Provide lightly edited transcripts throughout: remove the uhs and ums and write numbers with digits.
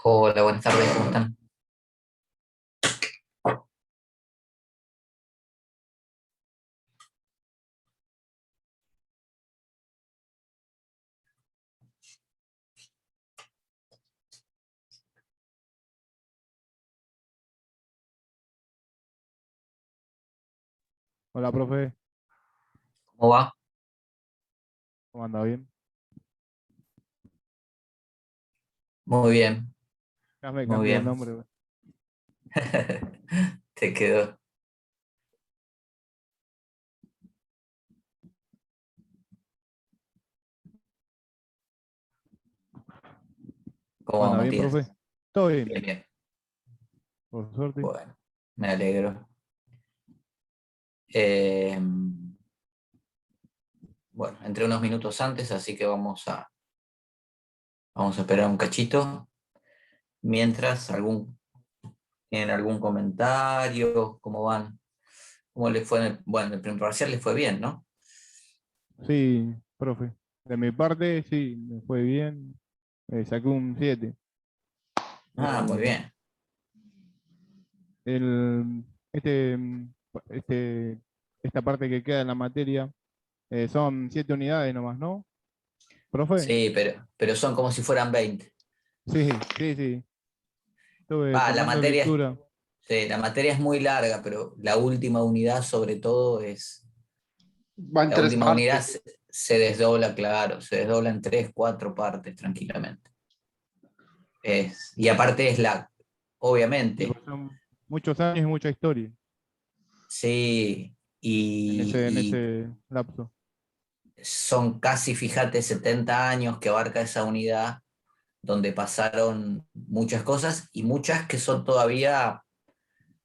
Hola, buenas tardes, ¿cómo están? Hola, profe, ¿Cómo va? ¿cómo anda? ¿Bien? Muy bien, Ya me muy cambié el bien. nombre, güey. Te quedó. ¿Cómo ¿Cómo va, anda? ¿Bien, Matías? profe? Todo bien, Bien, bien. por suerte. Bueno, me alegro. Eh, bueno, entré unos minutos antes, así que vamos a esperar un cachito. mientras tienen algún comentario, ¿cómo van? ¿Cómo les fue? Bueno, en el primer parcial les fue bien, ¿no? Sí, profe. De mi parte, sí, me fue bien. Saqué un 7. Ah, muy Eh, bien. el, este, este, esta parte que queda en la materia son 7 unidades nomás, ¿no? ¿Profe? Sí, pero son como si fueran 20. Sí, sí, sí. Estuve Va, tomando lectura. sí, la materia es muy larga, pero la última unidad sobre todo es, Va en la tres última unidad partes. se desdobla, claro, se desdobla en 3, 4 partes tranquilamente. Y aparte Sí, obviamente, pues son muchos años y mucha historia sí, en y ese lapso. son casi, fíjate, 70 años que abarca esa unidad, donde pasaron muchas cosas y muchas que son todavía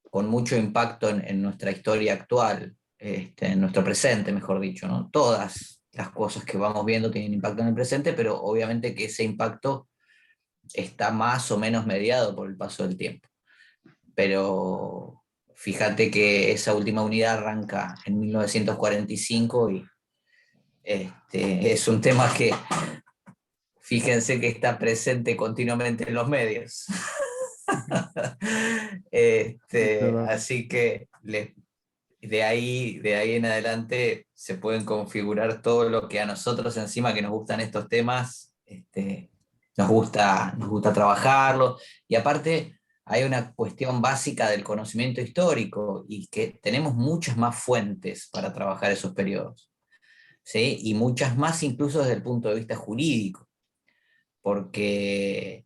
con mucho impacto en nuestra historia actual, en nuestro presente, mejor dicho, ¿no? Todas las cosas que vamos viendo tienen impacto en el presente, pero obviamente que ese impacto está más o menos mediado por el paso del tiempo. Pero fíjate que esa última unidad arranca en 1945 y es un tema que, fíjense que está presente continuamente en los medios. Eso es verdad. Así que de ahí en adelante se pueden configurar todo lo que a nosotros encima que nos gustan estos temas, nos gusta trabajarlo. Y aparte hay una cuestión básica del conocimiento histórico y que tenemos muchas más fuentes para trabajar esos periodos, ¿sí? Y muchas más incluso desde el punto de vista jurídico, porque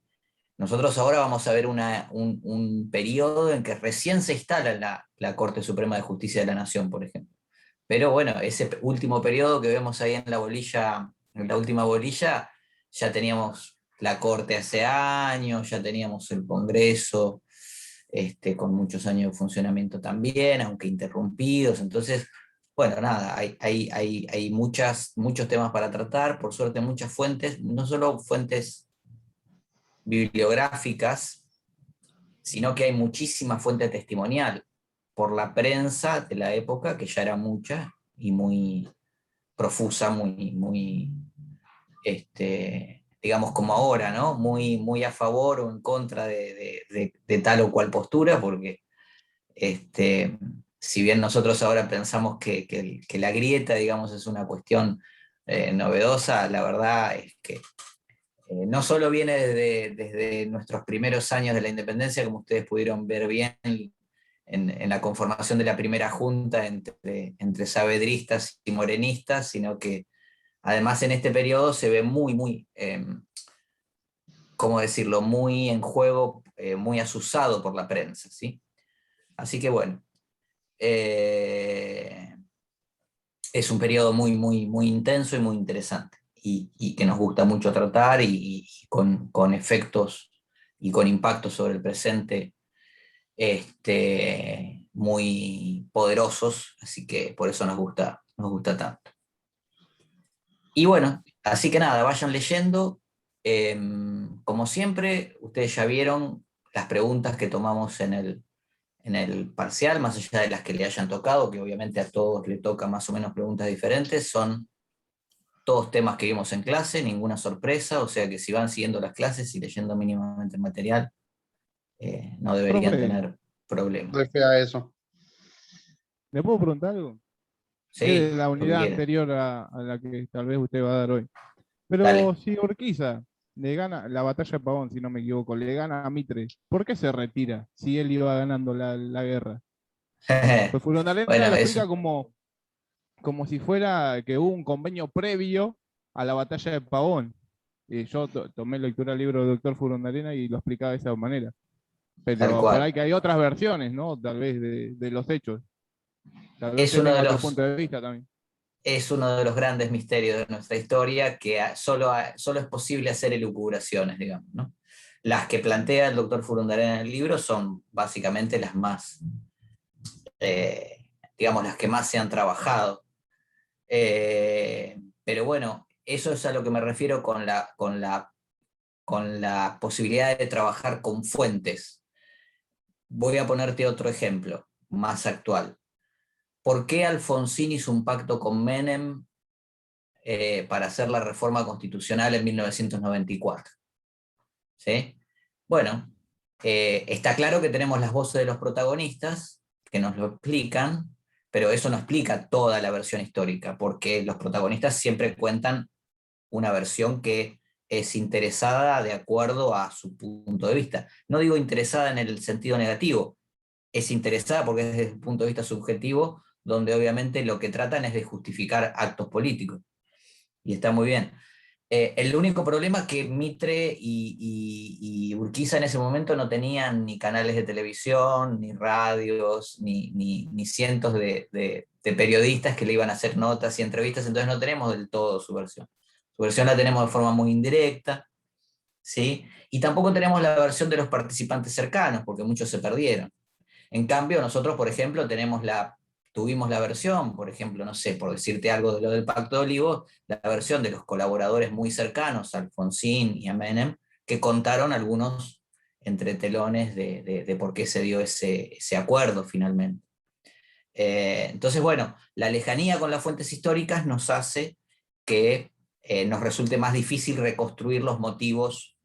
nosotros ahora vamos a ver un periodo en que recién se instala la Corte Suprema de Justicia de la Nación, por ejemplo. Pero bueno, ese último periodo que vemos ahí en la bolilla, en la última bolilla, ya teníamos la Corte hace años, ya teníamos el Congreso, con muchos años de funcionamiento también, aunque interrumpidos. Entonces, bueno, nada, hay muchos temas para tratar, por suerte muchas fuentes, no solo fuentes bibliográficas, sino que hay muchísima fuente testimonial por la prensa de la época, que ya era mucha y muy profusa, muy, digamos como ahora, ¿no? Muy a favor o en contra de tal o cual postura, porque si bien nosotros ahora pensamos que la grieta, digamos, es una cuestión novedosa, la verdad es que no solo viene desde nuestros primeros años de la independencia, como ustedes pudieron ver bien en la conformación de la primera junta entre saavedristas y morenistas, sino que además en este periodo se ve muy, ¿cómo decirlo?, muy en juego, muy asusado por la prensa, ¿sí? Así que bueno, eh, es un periodo muy intenso y muy interesante, y que nos gusta mucho tratar y con efectos y con impactos sobre el presente muy poderosos, así que por eso nos gusta tanto. Y bueno, así que nada, vayan leyendo. Como siempre, ustedes ya vieron las preguntas que tomamos en el parcial, más allá de las que le hayan tocado, que obviamente a todos le toca más o menos preguntas diferentes, son todos temas que vimos en clase, ninguna sorpresa, o sea que si van siguiendo las clases y leyendo mínimamente el material, no deberían Profe, tener problemas. Doy fe a eso. ¿le puedo preguntar algo? Es Sí, de la lo que unidad quieran. anterior a la que tal vez usted va a dar hoy. Pero Dale. si Urquiza le gana la batalla de Pavón, si no me equivoco, le gana a Mitre, ¿por qué se retira si él iba ganando la guerra? Pues Arena Bueno, lo eso. explica como si fuera que hubo un convenio previo a la batalla de Pavón. Y yo tomé lectura del libro del doctor Arena y lo explicaba de esa manera. Tal Pero por cual. ahí que hay otras versiones, ¿no? Tal vez de los hechos. Tal vez Es usted uno de tenga otro los, punto de vista también. es uno de los grandes misterios de nuestra historia que solo es posible hacer elucubraciones, digamos, ¿no? Las que plantea el doctor Furundarena en el libro son básicamente las más, digamos, las que más se han trabajado. Pero bueno, eso es a lo que me refiero con la con la posibilidad de trabajar con fuentes. Voy a ponerte otro ejemplo, más actual. ¿Por qué Alfonsín hizo un pacto con Menem para hacer la reforma constitucional en 1994? ¿Sí? Bueno, está claro que tenemos las voces de los protagonistas que nos lo explican, pero eso no explica toda la versión histórica, porque los protagonistas siempre cuentan una versión que es interesada de acuerdo a su punto de vista. No digo interesada en el sentido negativo, es interesada porque es desde un punto de vista subjetivo, donde obviamente lo que tratan es de justificar actos políticos. Y está muy bien. El único problema es que Mitre y Urquiza en ese momento no tenían ni canales de televisión, ni radios, ni cientos de periodistas que le iban a hacer notas y entrevistas, entonces no tenemos del todo su versión. Su versión la tenemos de forma muy indirecta, ¿sí? Y tampoco tenemos la versión de los participantes cercanos, porque muchos se perdieron. En cambio, nosotros, por ejemplo, tuvimos la versión, por ejemplo, no sé, por decirte algo de lo del Pacto de Olivos, la versión de los colaboradores muy cercanos, a Alfonsín y a Menem, que contaron algunos entretelones de por qué se dio ese acuerdo finalmente. Entonces, bueno, la lejanía con las fuentes históricas nos hace que nos resulte más difícil reconstruir los motivos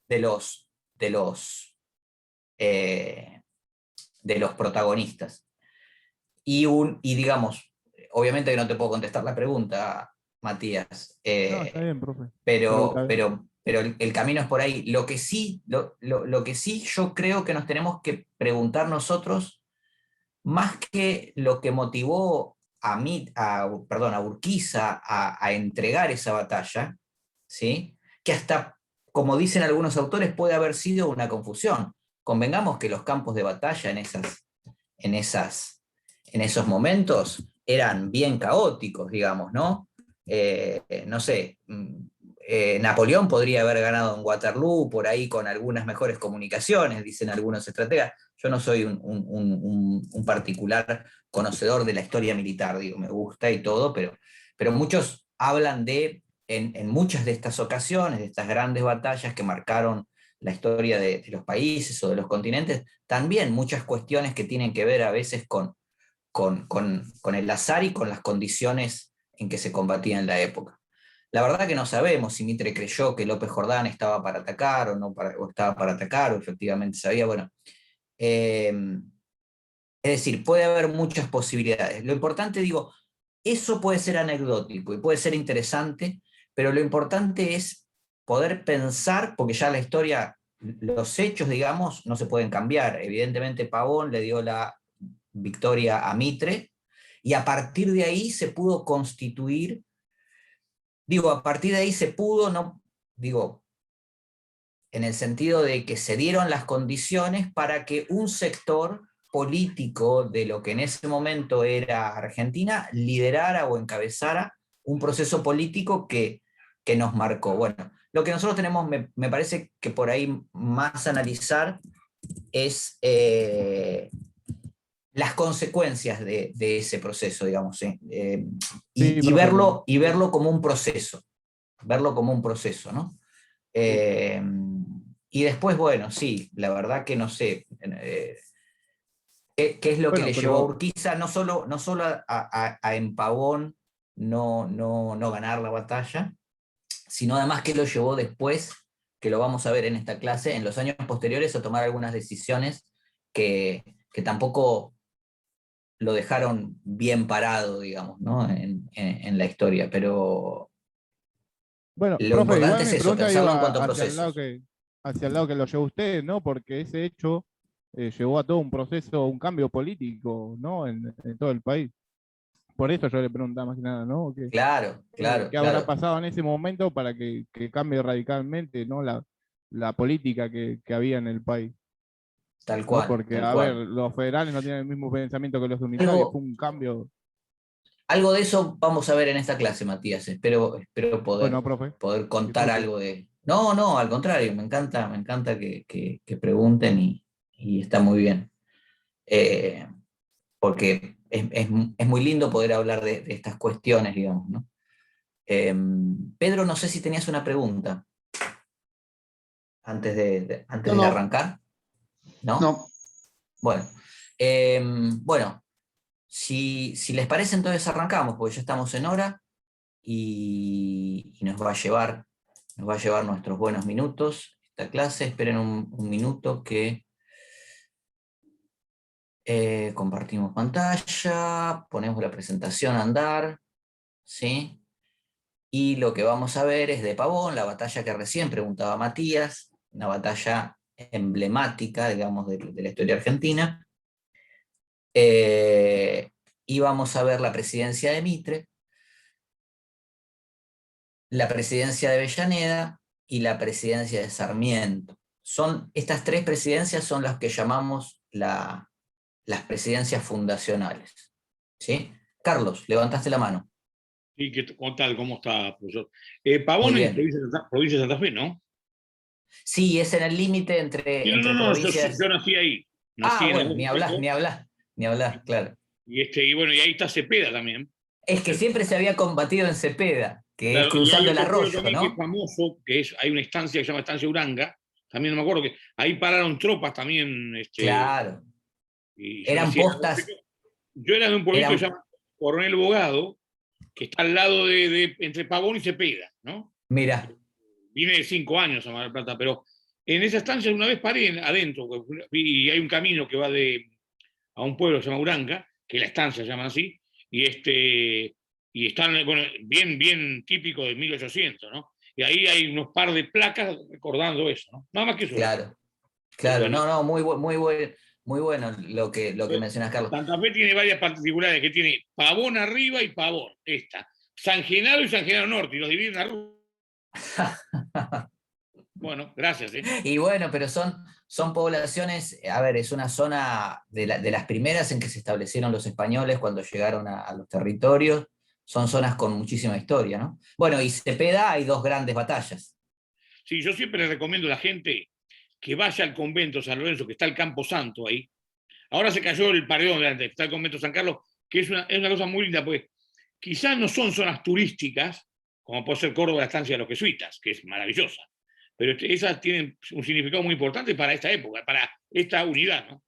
de los, de los, eh, de los protagonistas. Y digamos, obviamente que no te puedo contestar la pregunta, Matías, No, está bien, profe. Pero pero, está bien. pero, pero el camino es por ahí. Lo que sí yo creo que nos tenemos que preguntar nosotros, más que lo que motivó a Urquiza a entregar esa batalla, ¿sí? Que hasta, como dicen algunos autores, puede haber sido una confusión. Convengamos que los campos de batalla en, esas, en esos momentos eran bien caóticos, digamos, ¿no? No sé, Napoleón podría haber ganado en Waterloo por ahí con algunas mejores comunicaciones, dicen algunos estrategas. Yo no soy un particular conocedor de la historia militar, digo, me gusta y todo, pero muchos hablan en muchas de estas ocasiones, de estas grandes batallas que marcaron la historia de los países o de los continentes, también muchas cuestiones que tienen que ver a veces con el azar y con las condiciones en que se combatía en la época. La verdad que no sabemos si Mitre creyó que López Jordán estaba para atacar o no o estaba para atacar, o efectivamente sabía. Bueno, eh, es decir, puede haber muchas posibilidades. Lo importante, digo, eso puede ser anecdótico y puede ser interesante, pero lo importante es poder pensar, porque ya la historia, los hechos, digamos, no se pueden cambiar. Evidentemente Pavón le dio la victoria a Mitre, y a partir de ahí se pudo constituir, digo, a partir de ahí se pudo, no, digo, en el sentido de que se dieron las condiciones para que un sector político de lo que en ese momento era Argentina liderara o encabezara un proceso político que nos marcó. Bueno, lo que nosotros tenemos, me parece que por ahí más analizar es las consecuencias de ese proceso, digamos, ¿sí? Sí, Y profe. verlo como un proceso, ¿no? Sí. Eh, y después, bueno, sí, la verdad que no sé qué es lo que Bueno, le llevó a pero Urquiza, no solo a en Pavón no ganar la batalla, sino además que lo llevó después, que lo vamos a ver en esta clase, en los años posteriores a tomar algunas decisiones que tampoco lo dejaron bien parado, digamos, ¿no? En la historia, pero bueno, lo profe, importante igual es mi eso, pregunta pensarlo en iba cuanto a hacia el lado procesos. que, hacia el lado que lo llevó usted, ¿no? Porque ese hecho llevó a todo un proceso, un cambio político, ¿no? En todo el país. Por eso yo le preguntaba más que nada, ¿no? Claro, claro, ¿Qué habrá claro, pasado en ese momento para que cambie radicalmente, ¿no? La política que había en el país, tal ¿no? cual, Porque, tal a ver, cual. los federales no tienen el mismo pensamiento que los unitarios, Algo, fue un cambio. algo de eso vamos a ver en esta clase, Matías. Espero Bueno, poder, profe, poder contar disfrute. algo de... No, no, al contrario, me encanta que pregunten y está muy bien. Eh, Porque es muy lindo poder hablar de estas cuestiones, digamos, ¿no? Pedro, no sé si tenías una pregunta. antes No, de no. arrancar? ¿No? No. Bueno, bueno, si les parece, entonces arrancamos, porque ya estamos en hora y nos va a llevar nuestros buenos minutos esta clase. Esperen un minuto que compartimos pantalla, ponemos la presentación a andar, ¿sí? Y lo que vamos a ver es de Pavón, la batalla que recién preguntaba Matías, una batalla emblemática, digamos, de la historia argentina. Y vamos a ver la presidencia de Mitre, la presidencia de Avellaneda y la presidencia de Sarmiento. Estas tres presidencias son las que llamamos las presidencias fundacionales. ¿Sí? Carlos, levantaste la mano. Sí, ¿cómo tal? ¿Cómo está, profesor? Muy Pavón es bien. provincia de Santa Fe, ¿no? Sí, es en el límite Sí, entre no, provincias. yo nací ahí. Nací Ah, en bueno, el ni hablar, ni hablar, ni hablar, claro. y bueno, y ahí está Cepeda también. Es que siempre se había combatido en Cepeda, que es Claro, y hay cruzando el otro pueblo arroyo, también que es ¿no? famoso, hay una estancia que se llama Estancia Uranga, también no me acuerdo, que ahí pararon tropas también, Claro. y yo Eran nací. postas, Yo era de un pueblito que se eran, llama Coronel Bogado, que está al lado entre Pavón y Cepeda, ¿no? mira, Vine de 5 años a Mar del Plata, pero en esa estancia una vez paré adentro, y hay un camino que va a un pueblo que se llama Uranga, que la estancia se llama así, y están, bueno, bien típico de 1800, ¿no? Y ahí hay unos par de placas recordando eso, ¿no? Nada más que eso. claro, Pero claro, no, no, muy bueno lo que mencionas, Carlos. Santa Fe tiene varias particularidades, que tiene Pavón arriba y Pavón, San Genaro y San Genaro Norte, y los dividen arriba. Bueno, gracias. Y bueno, pero son poblaciones, a ver, es una zona de las primeras en que se establecieron los españoles cuando llegaron a los territorios, son zonas con muchísima historia, ¿no? Bueno, y Cepeda hay dos grandes batallas. Sí, yo siempre le recomiendo a la gente que vaya al convento San Lorenzo, que está el Campo Santo ahí. Ahora se cayó el paredón delante, está el convento San Carlos, que es una cosa muy linda, porque quizás no son zonas turísticas, como puede ser Córdoba, la estancia de los jesuitas, que es maravillosa, pero esas tienen un significado muy importante para esta época, para esta unidad, ¿no?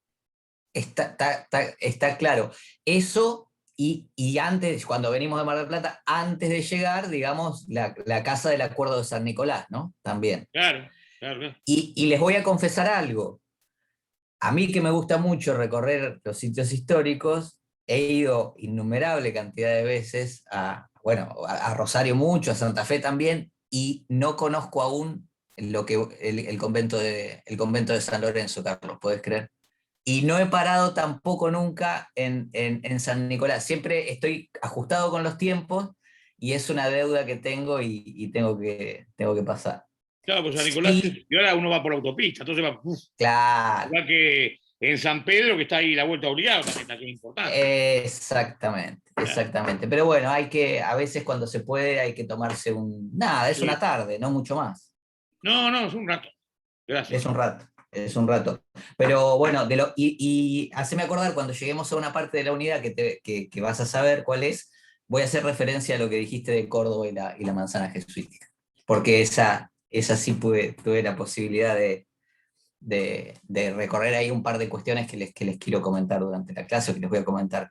Está claro. Eso y antes, cuando venimos de Mar del Plata, antes de llegar, digamos, la casa del acuerdo de San Nicolás, ¿no? También. Claro, claro. Y les voy a confesar algo. A mí que me gusta mucho recorrer los sitios históricos, he ido innumerable cantidad de veces bueno, a Rosario mucho, a Santa Fe también, y no conozco aún el convento el convento de San Lorenzo, Carlos, ¿podés creer? Y no he parado tampoco nunca en San Nicolás. Siempre estoy ajustado con los tiempos y es una deuda que tengo y tengo que pasar. Claro, pues San Nicolás, Sí, y ahora uno va por la autopista, entonces va, claro. igual que en San Pedro, que está ahí la vuelta obligada, también es importante. Exactamente, exactamente. Pero bueno, a veces cuando se puede hay que tomarse nada, es una Sí. tarde, no mucho más. No, es un rato. Es Gracias. un rato, es un rato. Pero bueno, y haceme acordar cuando lleguemos a una parte de la unidad que vas a saber cuál es, voy a hacer referencia a lo que dijiste de Córdoba y la manzana jesuítica. Porque esa sí tuve la posibilidad de recorrer ahí un par de cuestiones que les quiero comentar durante la clase, o que les voy a comentar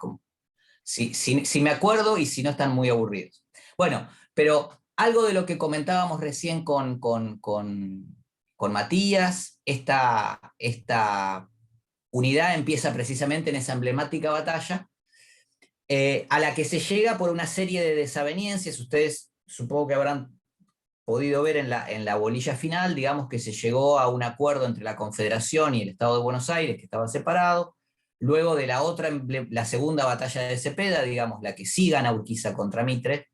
si me acuerdo y si no están muy aburridos. Bueno, pero algo de lo que comentábamos recién con Matías, esta unidad empieza precisamente en esa emblemática batalla, a la que se llega por una serie de desavenencias. Ustedes supongo que habrán podido ver en la bolilla final, digamos que se llegó a un acuerdo entre la Confederación y el Estado de Buenos Aires, que estaba separado. Luego de la segunda batalla de Cepeda, digamos, la que sí gana Urquiza contra Mitre,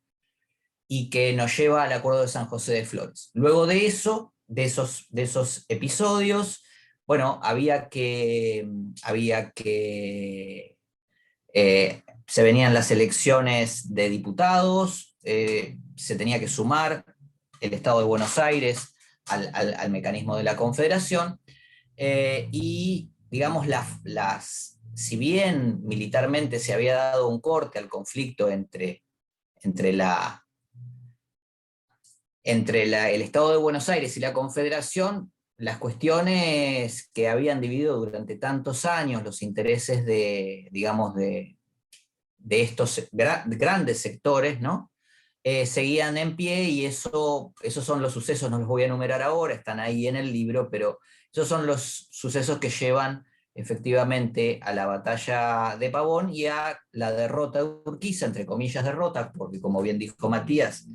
y que nos lleva al acuerdo de San José de Flores. Luego de eso, de esos episodios, bueno, se venían las elecciones de diputados, se tenía que sumar el Estado de Buenos Aires al mecanismo de la Confederación, y digamos, si bien militarmente se había dado un corte al conflicto entre el Estado de Buenos Aires y la Confederación, las cuestiones que habían dividido durante tantos años los intereses de, digamos, de estos grandes sectores, ¿no? Seguían en pie y esos son los sucesos, no los voy a enumerar ahora, están ahí en el libro, pero esos son los sucesos que llevan efectivamente a la batalla de Pavón y a la derrota de Urquiza, entre comillas derrota, porque como bien dijo Matías,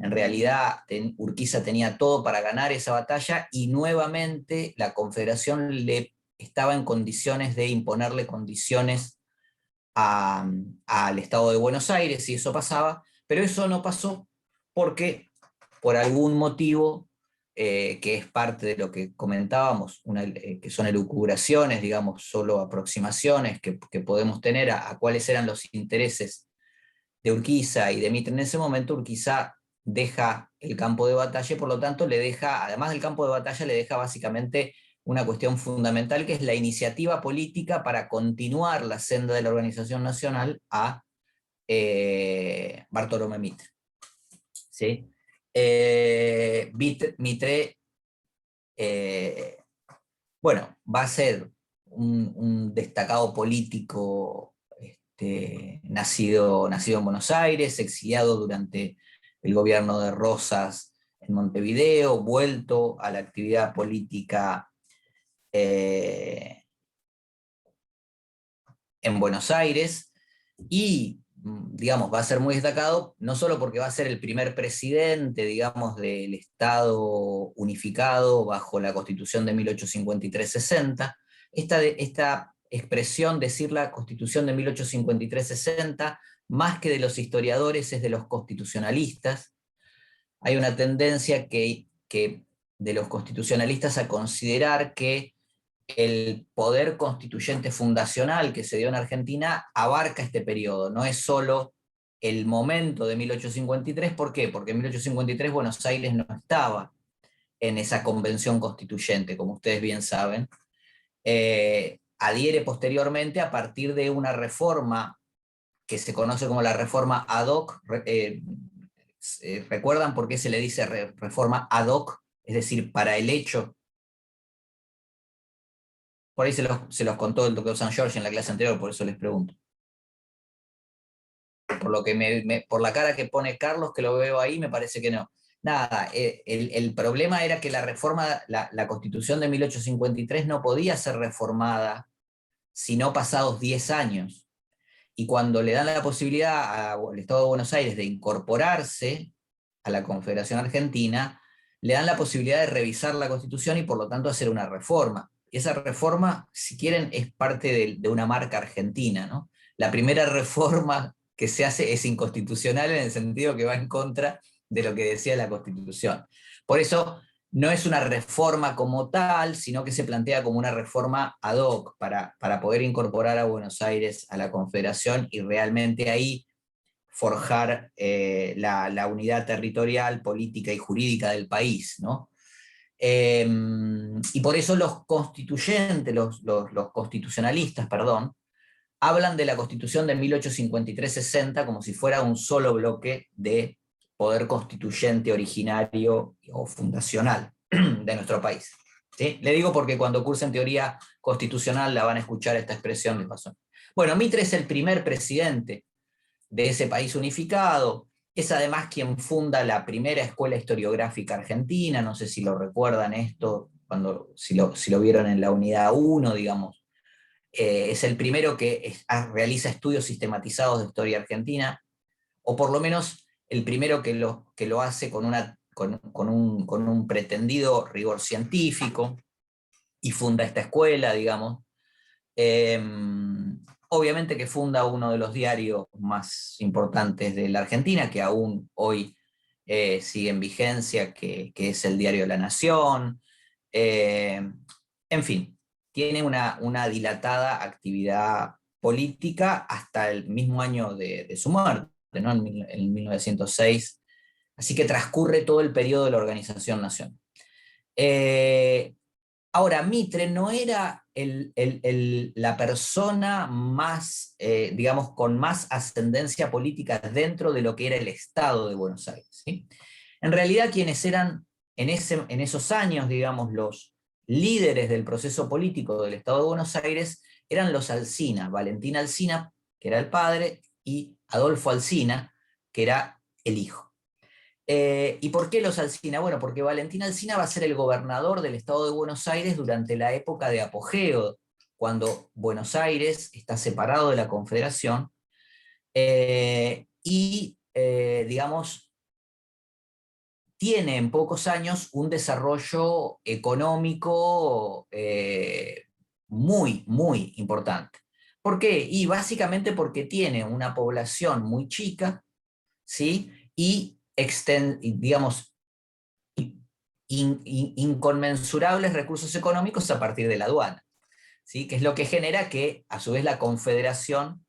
en realidad Urquiza tenía todo para ganar esa batalla y nuevamente la Confederación le estaba en condiciones de imponerle condiciones al Estado de Buenos Aires y eso pasaba, pero eso no pasó porque por algún motivo que es parte de lo que comentábamos, que son elucubraciones, digamos, solo aproximaciones que podemos tener a cuáles eran los intereses de Urquiza y de Mitre en ese momento. Urquiza deja el campo de batalla y por lo tanto le deja, además del campo de batalla, le deja básicamente una cuestión fundamental que es la iniciativa política para continuar la senda de la organización nacional a Bartolomé Mitre. ¿Sí? Mitre, bueno, va a ser un destacado político nacido en Buenos Aires, exiliado durante el gobierno de Rosas en Montevideo, vuelto a la actividad política en Buenos Aires, y digamos, va a ser muy destacado, no solo porque va a ser el primer presidente, digamos, del Estado unificado bajo la Constitución de 1853-60, esta expresión, decir la Constitución de 1853-60, más que de los historiadores, es de los constitucionalistas. Hay una tendencia de los constitucionalistas a considerar que el poder constituyente fundacional que se dio en Argentina abarca este periodo, no es solo el momento de 1853. ¿Por qué? Porque en 1853 Buenos Aires no estaba en esa convención constituyente, como ustedes bien saben. Adhiere posteriormente a partir de una reforma que se conoce como la reforma ad hoc. ¿Recuerdan por qué se le dice reforma ad hoc? Es decir, para el hecho. Por ahí se los contó el doctor San Giorgio en la clase anterior, por eso les pregunto. Por lo que por la cara que pone Carlos, que lo veo ahí, me parece que no. Nada, el problema era que la reforma, la Constitución de 1853 no podía ser reformada sino pasados 10 años. Y cuando le dan la posibilidad al Estado de Buenos Aires de incorporarse a la Confederación Argentina, le dan la posibilidad de revisar la Constitución y por lo tanto hacer una reforma. Y esa reforma, si quieren, es parte de una marca argentina, ¿no? La primera reforma que se hace es inconstitucional en el sentido que va en contra de lo que decía la Constitución. Por eso no es una reforma como tal, sino que se plantea como una reforma ad hoc para poder incorporar a Buenos Aires a la Confederación y realmente ahí forjar la unidad territorial, política y jurídica del país, ¿no? Y por eso los constituyentes, los constitucionalistas, perdón, hablan de la Constitución de 1853-60 como si fuera un solo bloque de poder constituyente originario o fundacional de nuestro país. ¿Sí? Le digo porque cuando cursen teoría constitucional la van a escuchar esta expresión de paso. Bueno, Mitre es el primer presidente de ese país unificado, es además quien funda la primera escuela historiográfica argentina, no sé si lo recuerdan esto, si lo vieron en la unidad 1, digamos. Es el primero que realiza estudios sistematizados de historia argentina, o por lo menos el primero que lo hace con un pretendido rigor científico, y funda esta escuela, digamos. Obviamente que funda uno de los diarios más importantes de la Argentina, que aún hoy sigue en vigencia, que es el Diario de la Nación. En fin, tiene una dilatada actividad política hasta el mismo año de su muerte, ¿no? En 1906. Así que transcurre todo el periodo de la organización nacional. Ahora, Mitre no era la persona más, digamos, con más ascendencia política dentro de lo que era el Estado de Buenos Aires, ¿sí? En realidad, quienes eran en esos años, digamos, líderes del proceso político del Estado de Buenos Aires eran los Alsina, Valentín Alsina, que era el padre, y Adolfo Alsina, que era el hijo. ¿Y por qué los Alsina? Bueno, porque Valentín Alsina va a ser el gobernador del Estado de Buenos Aires durante la época de apogeo, cuando Buenos Aires está separado de la Confederación, digamos, tiene en pocos años un desarrollo económico muy, muy importante. ¿Por qué? Y básicamente porque tiene una población muy chica, ¿sí? Y digamos, inconmensurables recursos económicos a partir de la aduana, ¿sí? Que es lo que genera que, a su vez, la Confederación,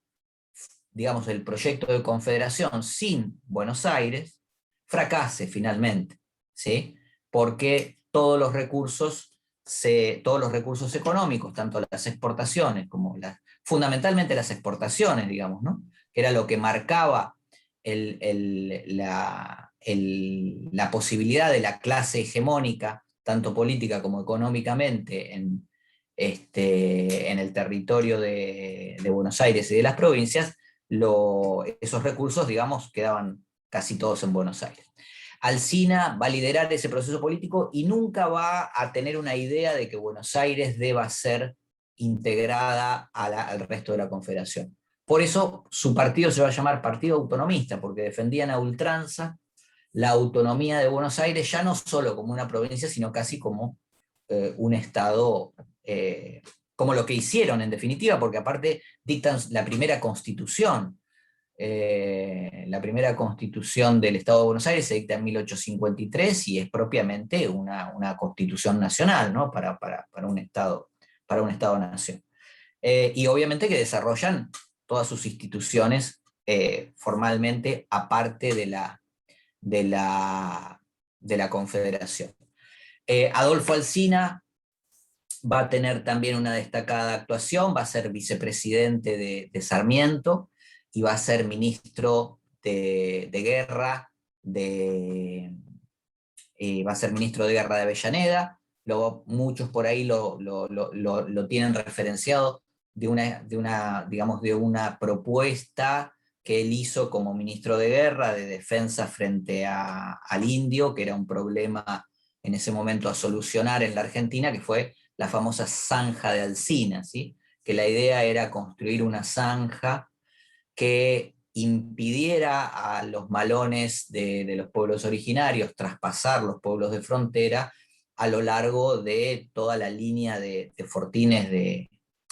digamos, el proyecto de confederación sin Buenos Aires, fracase finalmente, ¿sí? Porque todos los recursos económicos, tanto las exportaciones como fundamentalmente las exportaciones, digamos, ¿no? Que era lo que marcaba la posibilidad de la clase hegemónica, tanto política como económicamente, en el territorio de Buenos Aires y de las provincias, esos recursos, digamos, quedaban casi todos en Buenos Aires. Alsina va a liderar ese proceso político y nunca va a tener una idea de que Buenos Aires deba ser integrada al resto de la Confederación. Por eso su partido se va a llamar Partido Autonomista, porque defendían a ultranza la autonomía de Buenos Aires, ya no solo como una provincia, sino casi como un Estado, como lo que hicieron en definitiva, porque aparte dictan la primera constitución. La primera constitución del Estado de Buenos Aires se dicta en 1853 y es propiamente una constitución nacional, ¿no? para un Estado-nación. Y obviamente que desarrollan todas sus instituciones formalmente aparte de la Confederación. Adolfo Alsina va a tener también una destacada actuación, va a ser vicepresidente de Sarmiento y va a ser ministro de Guerra va a ser ministro de Guerra de Avellaneda. Muchos por ahí lo tienen referenciado digamos, de una propuesta que él hizo como ministro de Guerra, de defensa frente al indio, que era un problema en ese momento a solucionar en la Argentina, que fue la famosa zanja de Alsina, ¿sí? Que la idea era construir una zanja que impidiera a los malones de los pueblos originarios traspasar los pueblos de frontera a lo largo de toda la línea de fortines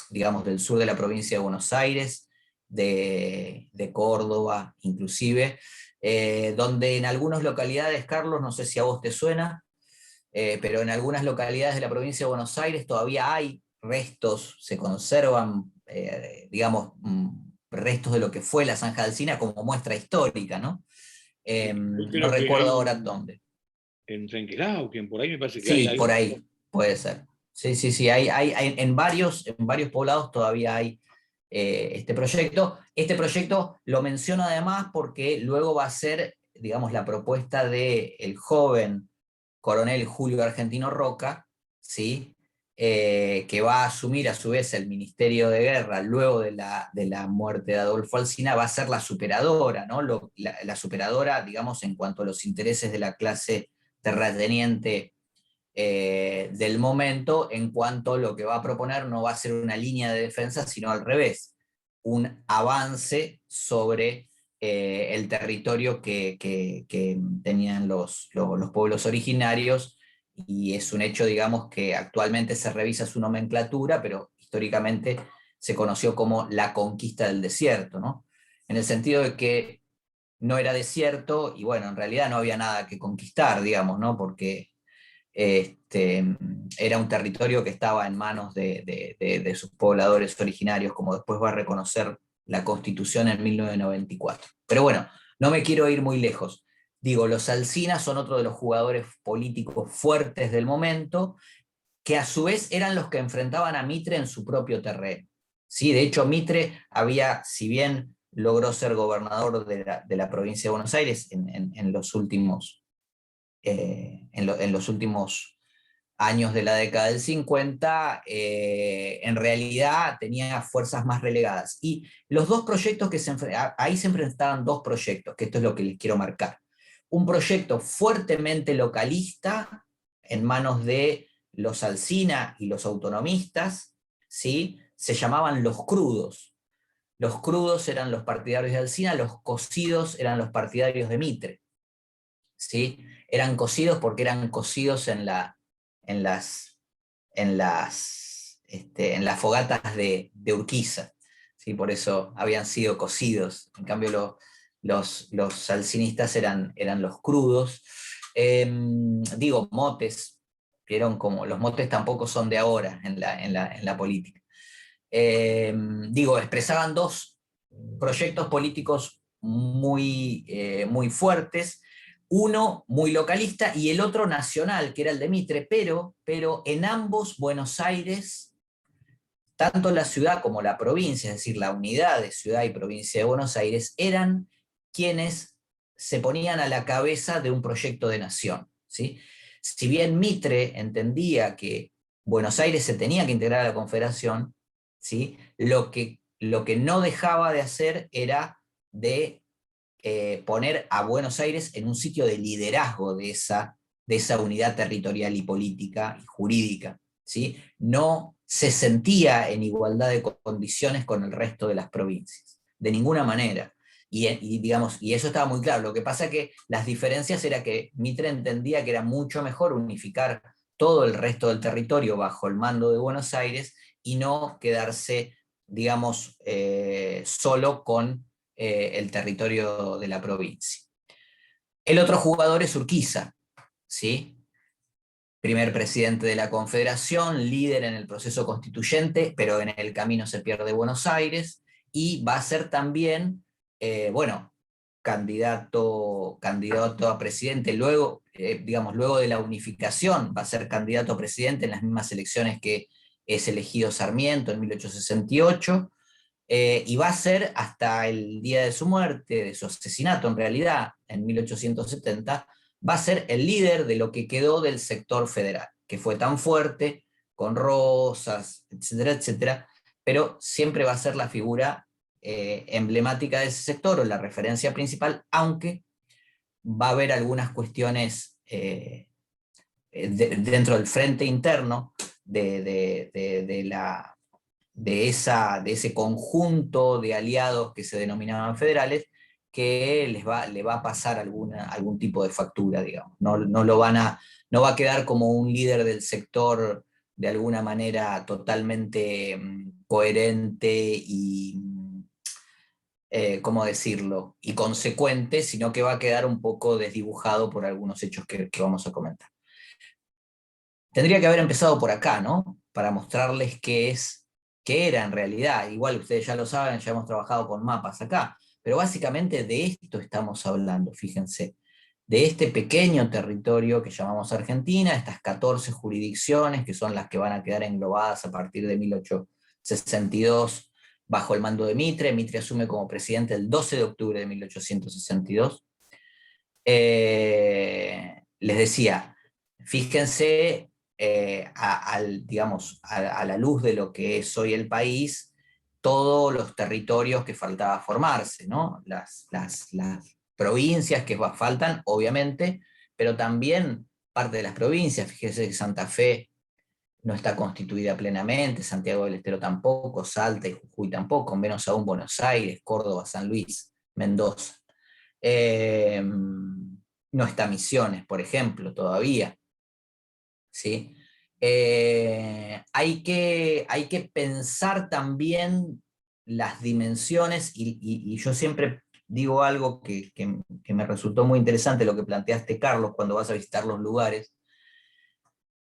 digamos, del sur de la provincia de Buenos Aires, de Córdoba inclusive, donde en algunas localidades, Carlos, no sé si a vos te suena, pero en algunas localidades de la provincia de Buenos Aires todavía hay restos, se conservan, digamos, restos de lo que fue la Zanja de Alsina como muestra histórica, ¿no? No recuerdo ahora dónde. En Trenquelauquen, por ahí me parece que sí, hay. Por ahí, puede ser. Sí, hay, en varios poblados todavía hay este proyecto. Este proyecto lo menciono además porque luego va a ser, digamos, la propuesta del joven coronel Julio Argentino Roca, ¿sí? Que va a asumir a su vez el Ministerio de Guerra luego de la muerte de Adolfo Alsina, va a ser la superadora, ¿no? La superadora, digamos, en cuanto a los intereses de la clase terrateniente del momento, en cuanto a lo que va a proponer no va a ser una línea de defensa, sino al revés, un avance sobre el territorio que tenían los pueblos originarios, y es un hecho, digamos, que actualmente se revisa su nomenclatura, pero históricamente se conoció como la conquista del desierto, ¿no? En el sentido de que no era desierto, y bueno, en realidad no había nada que conquistar, digamos, ¿no? Porque era un territorio que estaba en manos de sus pobladores originarios, como después va a reconocer la Constitución en 1994. Pero bueno, no me quiero ir muy lejos. Digo, los Alsina son otro de los jugadores políticos fuertes del momento, que a su vez eran los que enfrentaban a Mitre en su propio terreno. ¿Sí? De hecho, Mitre había, si bien logró ser gobernador de la provincia de Buenos Aires en los últimos años de la década del 50, en realidad tenía fuerzas más relegadas. Y los dos proyectos que ahí se enfrentaban dos proyectos, que esto es lo que les quiero marcar. Un proyecto fuertemente localista, en manos de los Alsina y los autonomistas, ¿sí? Se llamaban los crudos. Los crudos eran los partidarios de Alsina, los cocidos eran los partidarios de Mitre. ¿Sí? Eran cocidos porque eran cocidos en las fogatas de Urquiza, ¿sí? Por eso habían sido cocidos. En cambio, los alcinistas eran los crudos. Digo, motes, vieron como los motes tampoco son de ahora en la política. Digo, expresaban dos proyectos políticos muy fuertes, uno muy localista y el otro nacional, que era el de Mitre, pero en ambos Buenos Aires, tanto la ciudad como la provincia, es decir, la unidad de ciudad y provincia de Buenos Aires, eran quienes se ponían a la cabeza de un proyecto de nación, ¿sí? Si bien Mitre entendía que Buenos Aires se tenía que integrar a la Confederación, ¿sí? Lo que no dejaba de hacer era de poner a Buenos Aires en un sitio de liderazgo de esa unidad territorial y política y jurídica, ¿sí? No se sentía en igualdad de condiciones con el resto de las provincias, de ninguna manera. Digamos, y eso estaba muy claro. Lo que pasa es que las diferencias era que Mitre entendía que era mucho mejor unificar todo el resto del territorio bajo el mando de Buenos Aires y no quedarse, digamos, solo con el territorio de la provincia. El otro jugador es Urquiza, ¿sí? Primer presidente de la Confederación, líder en el proceso constituyente, pero en el camino se pierde Buenos Aires, y va a ser también, bueno, candidato a presidente, luego, digamos, luego de la unificación, va a ser candidato a presidente en las mismas elecciones que es elegido Sarmiento en 1868, y va a ser hasta el día de su muerte, de su asesinato en realidad, en 1870, va a ser el líder de lo que quedó del sector federal, que fue tan fuerte, con Rosas, etcétera, etcétera, pero siempre va a ser la figura emblemática de ese sector o la referencia principal, aunque va a haber algunas cuestiones dentro del frente interno de ese conjunto de aliados que se denominaban federales, que le va a pasar algún tipo de factura, digamos. No va a quedar como un líder del sector de alguna manera totalmente coherente y, ¿cómo decirlo?, y consecuente, sino que va a quedar un poco desdibujado por algunos hechos que vamos a comentar. Tendría que haber empezado por acá, ¿no? Para mostrarles qué era en realidad. Igual ustedes ya lo saben, ya hemos trabajado con mapas acá, pero básicamente de esto estamos hablando, fíjense, de este pequeño territorio que llamamos Argentina, estas 14 jurisdicciones que son las que van a quedar englobadas a partir de 1862 bajo el mando de Mitre. Mitre asume como presidente el 12 de octubre de 1862. Les decía, fíjense, digamos, a la luz de lo que es hoy el país, todos los territorios que faltaba formarse, ¿no? Las provincias que faltan, obviamente, pero también parte de las provincias. Fíjense que Santa Fe no está constituida plenamente, Santiago del Estero tampoco, Salta y Jujuy tampoco, menos aún Buenos Aires, Córdoba, San Luis, Mendoza. No está Misiones, por ejemplo, todavía, ¿sí? Hay que pensar también las dimensiones, y yo siempre digo algo que me resultó muy interesante, lo que planteaste, Carlos, cuando vas a visitar los lugares.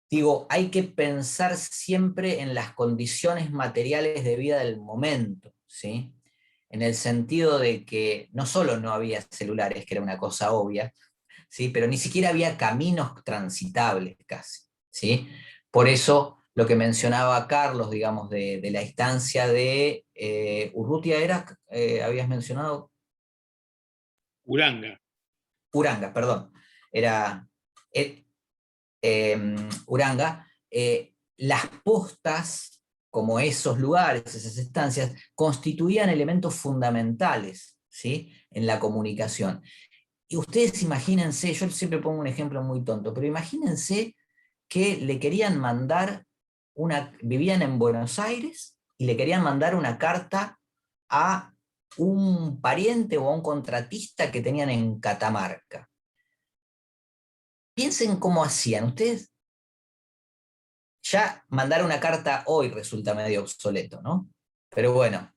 Digo, hay que pensar siempre en las condiciones materiales de vida del momento, ¿sí? En el sentido de que no solo no había celulares, que era una cosa obvia, ¿sí? Pero ni siquiera había caminos transitables casi, ¿sí? Por eso lo que mencionaba Carlos, digamos, de la instancia de Urrutia era, habías mencionado. Uranga. Uranga, perdón. Era, Uranga, las postas, como esos lugares, esas estancias, constituían elementos fundamentales, ¿sí?, en la comunicación. Y ustedes imagínense, yo siempre pongo un ejemplo muy tonto, pero imagínense que le querían mandar vivían en Buenos Aires y le querían mandar una carta a un pariente o a un contratista que tenían en Catamarca. Piensen cómo hacían. Ustedes ya mandar una carta hoy resulta medio obsoleto, ¿no? Pero bueno,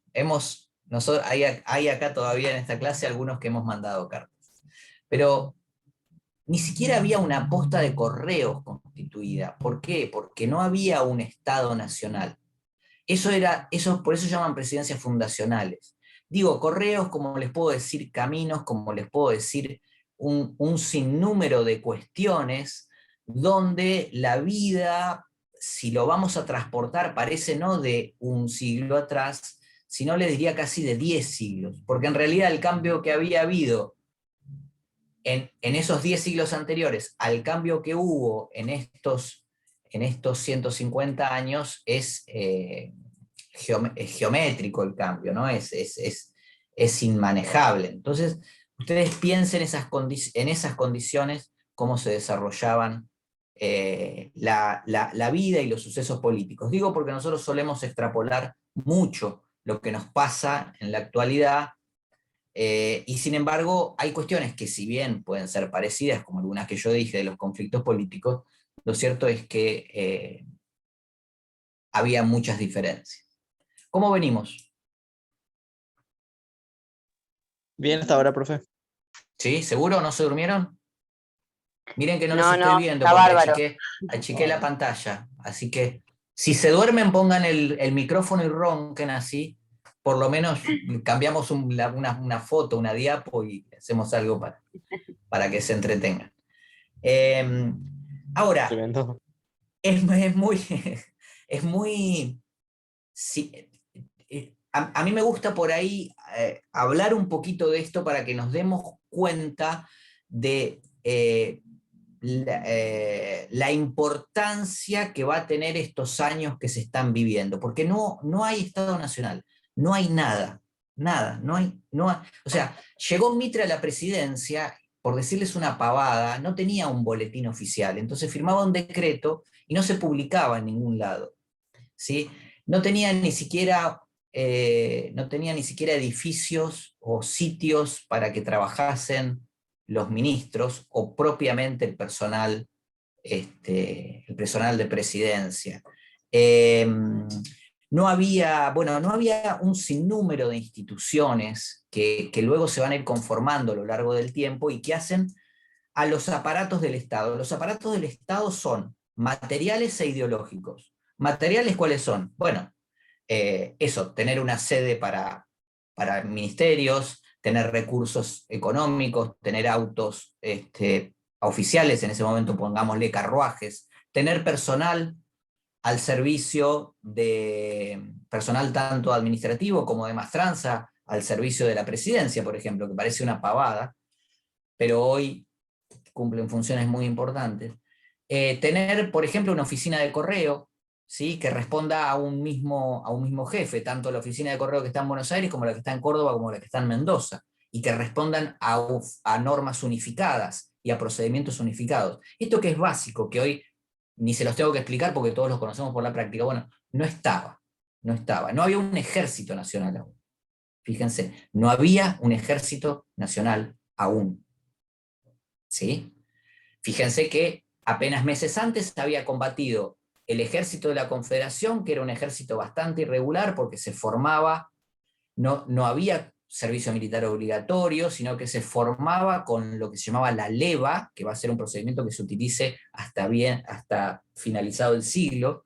hay acá todavía en esta clase algunos que hemos mandado cartas. Pero ni siquiera había una posta de correos constituida. ¿Por qué? Porque no había un Estado nacional. Por eso llaman presidencias fundacionales. Digo, correos, como les puedo decir, caminos, como les puedo decir, un sinnúmero de cuestiones donde la vida, si lo vamos a transportar, parece no de un siglo atrás, sino les diría casi de 10 siglos, porque en realidad el cambio que había habido en esos 10 siglos anteriores al cambio que hubo en estos 150 años es geométrico el cambio, ¿no? Es inmanejable. Entonces, ustedes piensen en esas condiciones, cómo se desarrollaban la vida y los sucesos políticos. Digo porque nosotros solemos extrapolar mucho lo que nos pasa en la actualidad, y sin embargo hay cuestiones que, si bien pueden ser parecidas, como algunas que yo dije de los conflictos políticos, lo cierto es que había muchas diferencias. ¿Cómo venimos? Bien hasta ahora, profe. ¿Sí? ¿Seguro? ¿No se durmieron? Miren que no los No, estoy viendo está porque bárbaro. achiqué la pantalla. Así que si se duermen, pongan el micrófono y ronquen así. Por lo menos cambiamos una foto, una diapo y hacemos algo para que se entretengan. Ahora, Tremendo. es muy, es muy, sí, a mí me gusta por ahí hablar un poquito de esto para que nos demos cuenta de la importancia que va a tener estos años que se están viviendo, porque no hay Estado Nacional, no hay nada, o sea, llegó Mitre a la presidencia, por decirles una pavada, no tenía un boletín oficial, entonces firmaba un decreto y no se publicaba en ningún lado, ¿sí? No tenía ni siquiera edificios o sitios para que trabajasen los ministros o propiamente el personal de presidencia. No había un sinnúmero de instituciones que luego se van a ir conformando a lo largo del tiempo y que hacen a los aparatos del Estado. Los aparatos del Estado son materiales e ideológicos. ¿Materiales cuáles son? Bueno, tener una sede para ministerios, tener recursos económicos, tener autos oficiales, en ese momento pongámosle carruajes, tener personal al servicio personal tanto administrativo como de maestranza, al servicio de la presidencia, por ejemplo, que parece una pavada, pero hoy cumplen funciones muy importantes. Tener, por ejemplo, una oficina de correo, ¿sí?, que responda a un mismo jefe, tanto la oficina de correo que está en Buenos Aires como la que está en Córdoba como la que está en Mendoza, y que respondan a normas unificadas y a procedimientos unificados. Esto que es básico, que hoy ni se los tengo que explicar porque todos los conocemos por la práctica, bueno, no estaba. No había un ejército nacional aún. Fíjense, no había un ejército nacional aún. ¿Sí? Fíjense que apenas meses antes había combatido el ejército de la Confederación, que era un ejército bastante irregular porque se formaba, no había servicio militar obligatorio, sino que se formaba con lo que se llamaba la leva, que va a ser un procedimiento que se utilice hasta finalizado el siglo.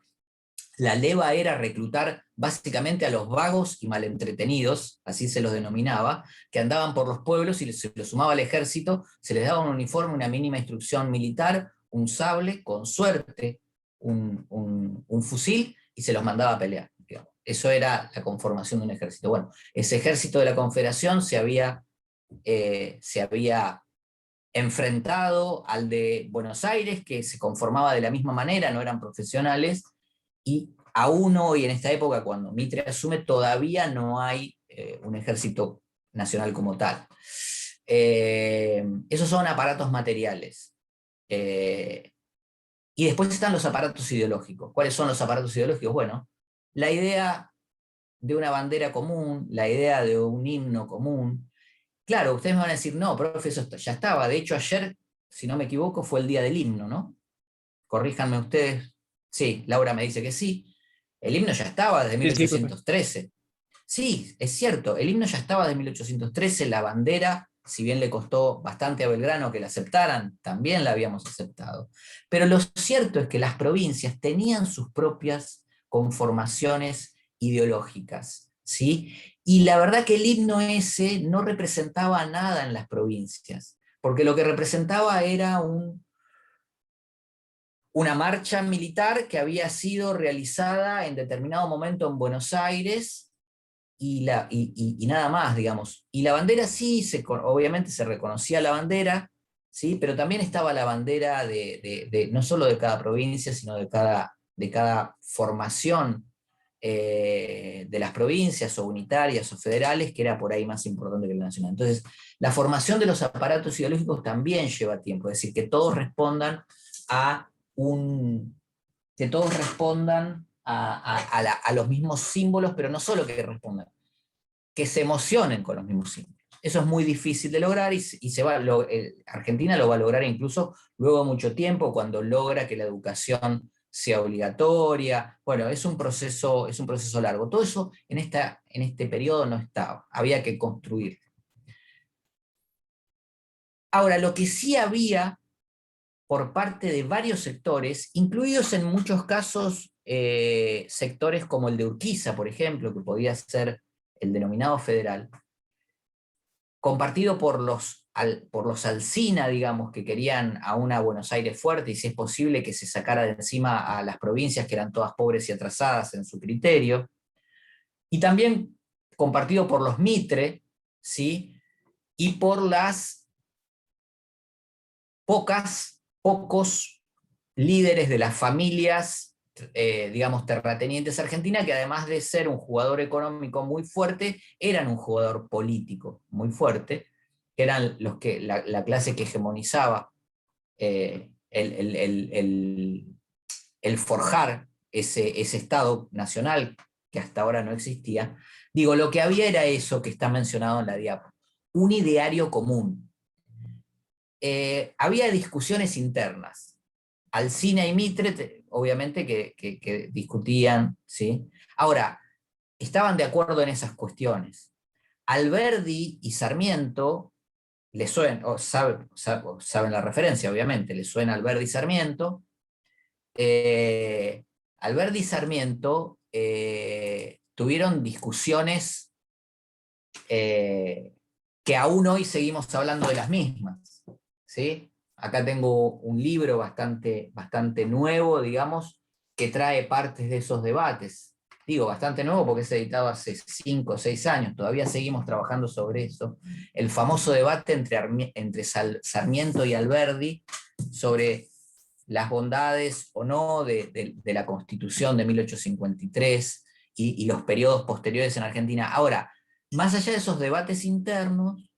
La leva era reclutar básicamente a los vagos y malentretenidos, así se los denominaba, que andaban por los pueblos y se los sumaba al ejército, se les daba un uniforme, una mínima instrucción militar, un sable, con suerte, un fusil, y se los mandaba a pelear. Digamos. Eso era la conformación de un ejército. Bueno, ese ejército de la Confederación se había enfrentado al de Buenos Aires, que se conformaba de la misma manera, no eran profesionales, y aún hoy, en esta época, cuando Mitre asume, todavía no hay un ejército nacional como tal. Esos son aparatos materiales. Y después están los aparatos ideológicos. ¿Cuáles son los aparatos ideológicos? Bueno, la idea de una bandera común, la idea de un himno común. Claro, ustedes me van a decir, no, profe, eso ya estaba. De hecho, ayer, si no me equivoco, fue el día del himno, ¿no? Corríjanme ustedes. Sí, Laura me dice que sí. El himno ya estaba desde Sí, sí, profe. 1813. Sí, es cierto, el himno ya estaba desde 1813, la bandera, si bien le costó bastante a Belgrano que la aceptaran, también la habíamos aceptado. Pero lo cierto es que las provincias tenían sus propias conformaciones ideológicas, ¿sí? Y la verdad que el himno ese no representaba nada en las provincias, porque lo que representaba era una marcha militar que había sido realizada en determinado momento en Buenos Aires y nada más, digamos. Y la bandera sí, obviamente se reconocía la bandera, ¿sí? Pero también estaba la bandera no solo de cada provincia, sino de cada formación de las provincias, o unitarias o federales, que era por ahí más importante que la nacional. Entonces, la formación de los aparatos ideológicos también lleva tiempo, es decir, que todos respondan a que todos respondan a los mismos símbolos, pero no solo que respondan, que se emocionen con los mismos símbolos. Eso es muy difícil de lograr y Argentina lo va a lograr incluso luego de mucho tiempo, cuando logra que la educación sea obligatoria. Bueno, es un proceso largo. Todo eso en este periodo no estaba, había que construir. Ahora, lo que sí había por parte de varios sectores, incluidos en muchos casos sectores como el de Urquiza, por ejemplo, que podía ser el denominado federal, compartido por los Alsina, digamos, que querían a una Buenos Aires fuerte, y si es posible que se sacara de encima a las provincias que eran todas pobres y atrasadas en su criterio, y también compartido por los Mitre, ¿sí? Y por las pocos líderes de las familias, digamos, terratenientes argentinas, que además de ser un jugador económico muy fuerte, eran un jugador político muy fuerte, que eran la clase que hegemonizaba el forjar ese Estado nacional que hasta ahora no existía. Digo, lo que había era eso que está mencionado en la diapo, un ideario común. Había discusiones internas. Alsina y Mitre, obviamente, que discutían, ¿sí? Ahora, estaban de acuerdo en esas cuestiones. Alberdi y Sarmiento, le suena, saben la referencia, obviamente, le suena Alberdi y Sarmiento. Alberdi y Sarmiento tuvieron discusiones que aún hoy seguimos hablando de las mismas, ¿sí? Acá tengo un libro bastante nuevo, digamos, que trae partes de esos debates. Digo, bastante nuevo porque es editado hace 5 o 6 años, todavía seguimos trabajando sobre eso. El famoso debate entre Sarmiento y Alberdi sobre las bondades o no de la Constitución de 1853 y los periodos posteriores en Argentina. Ahora, más allá de esos debates internos,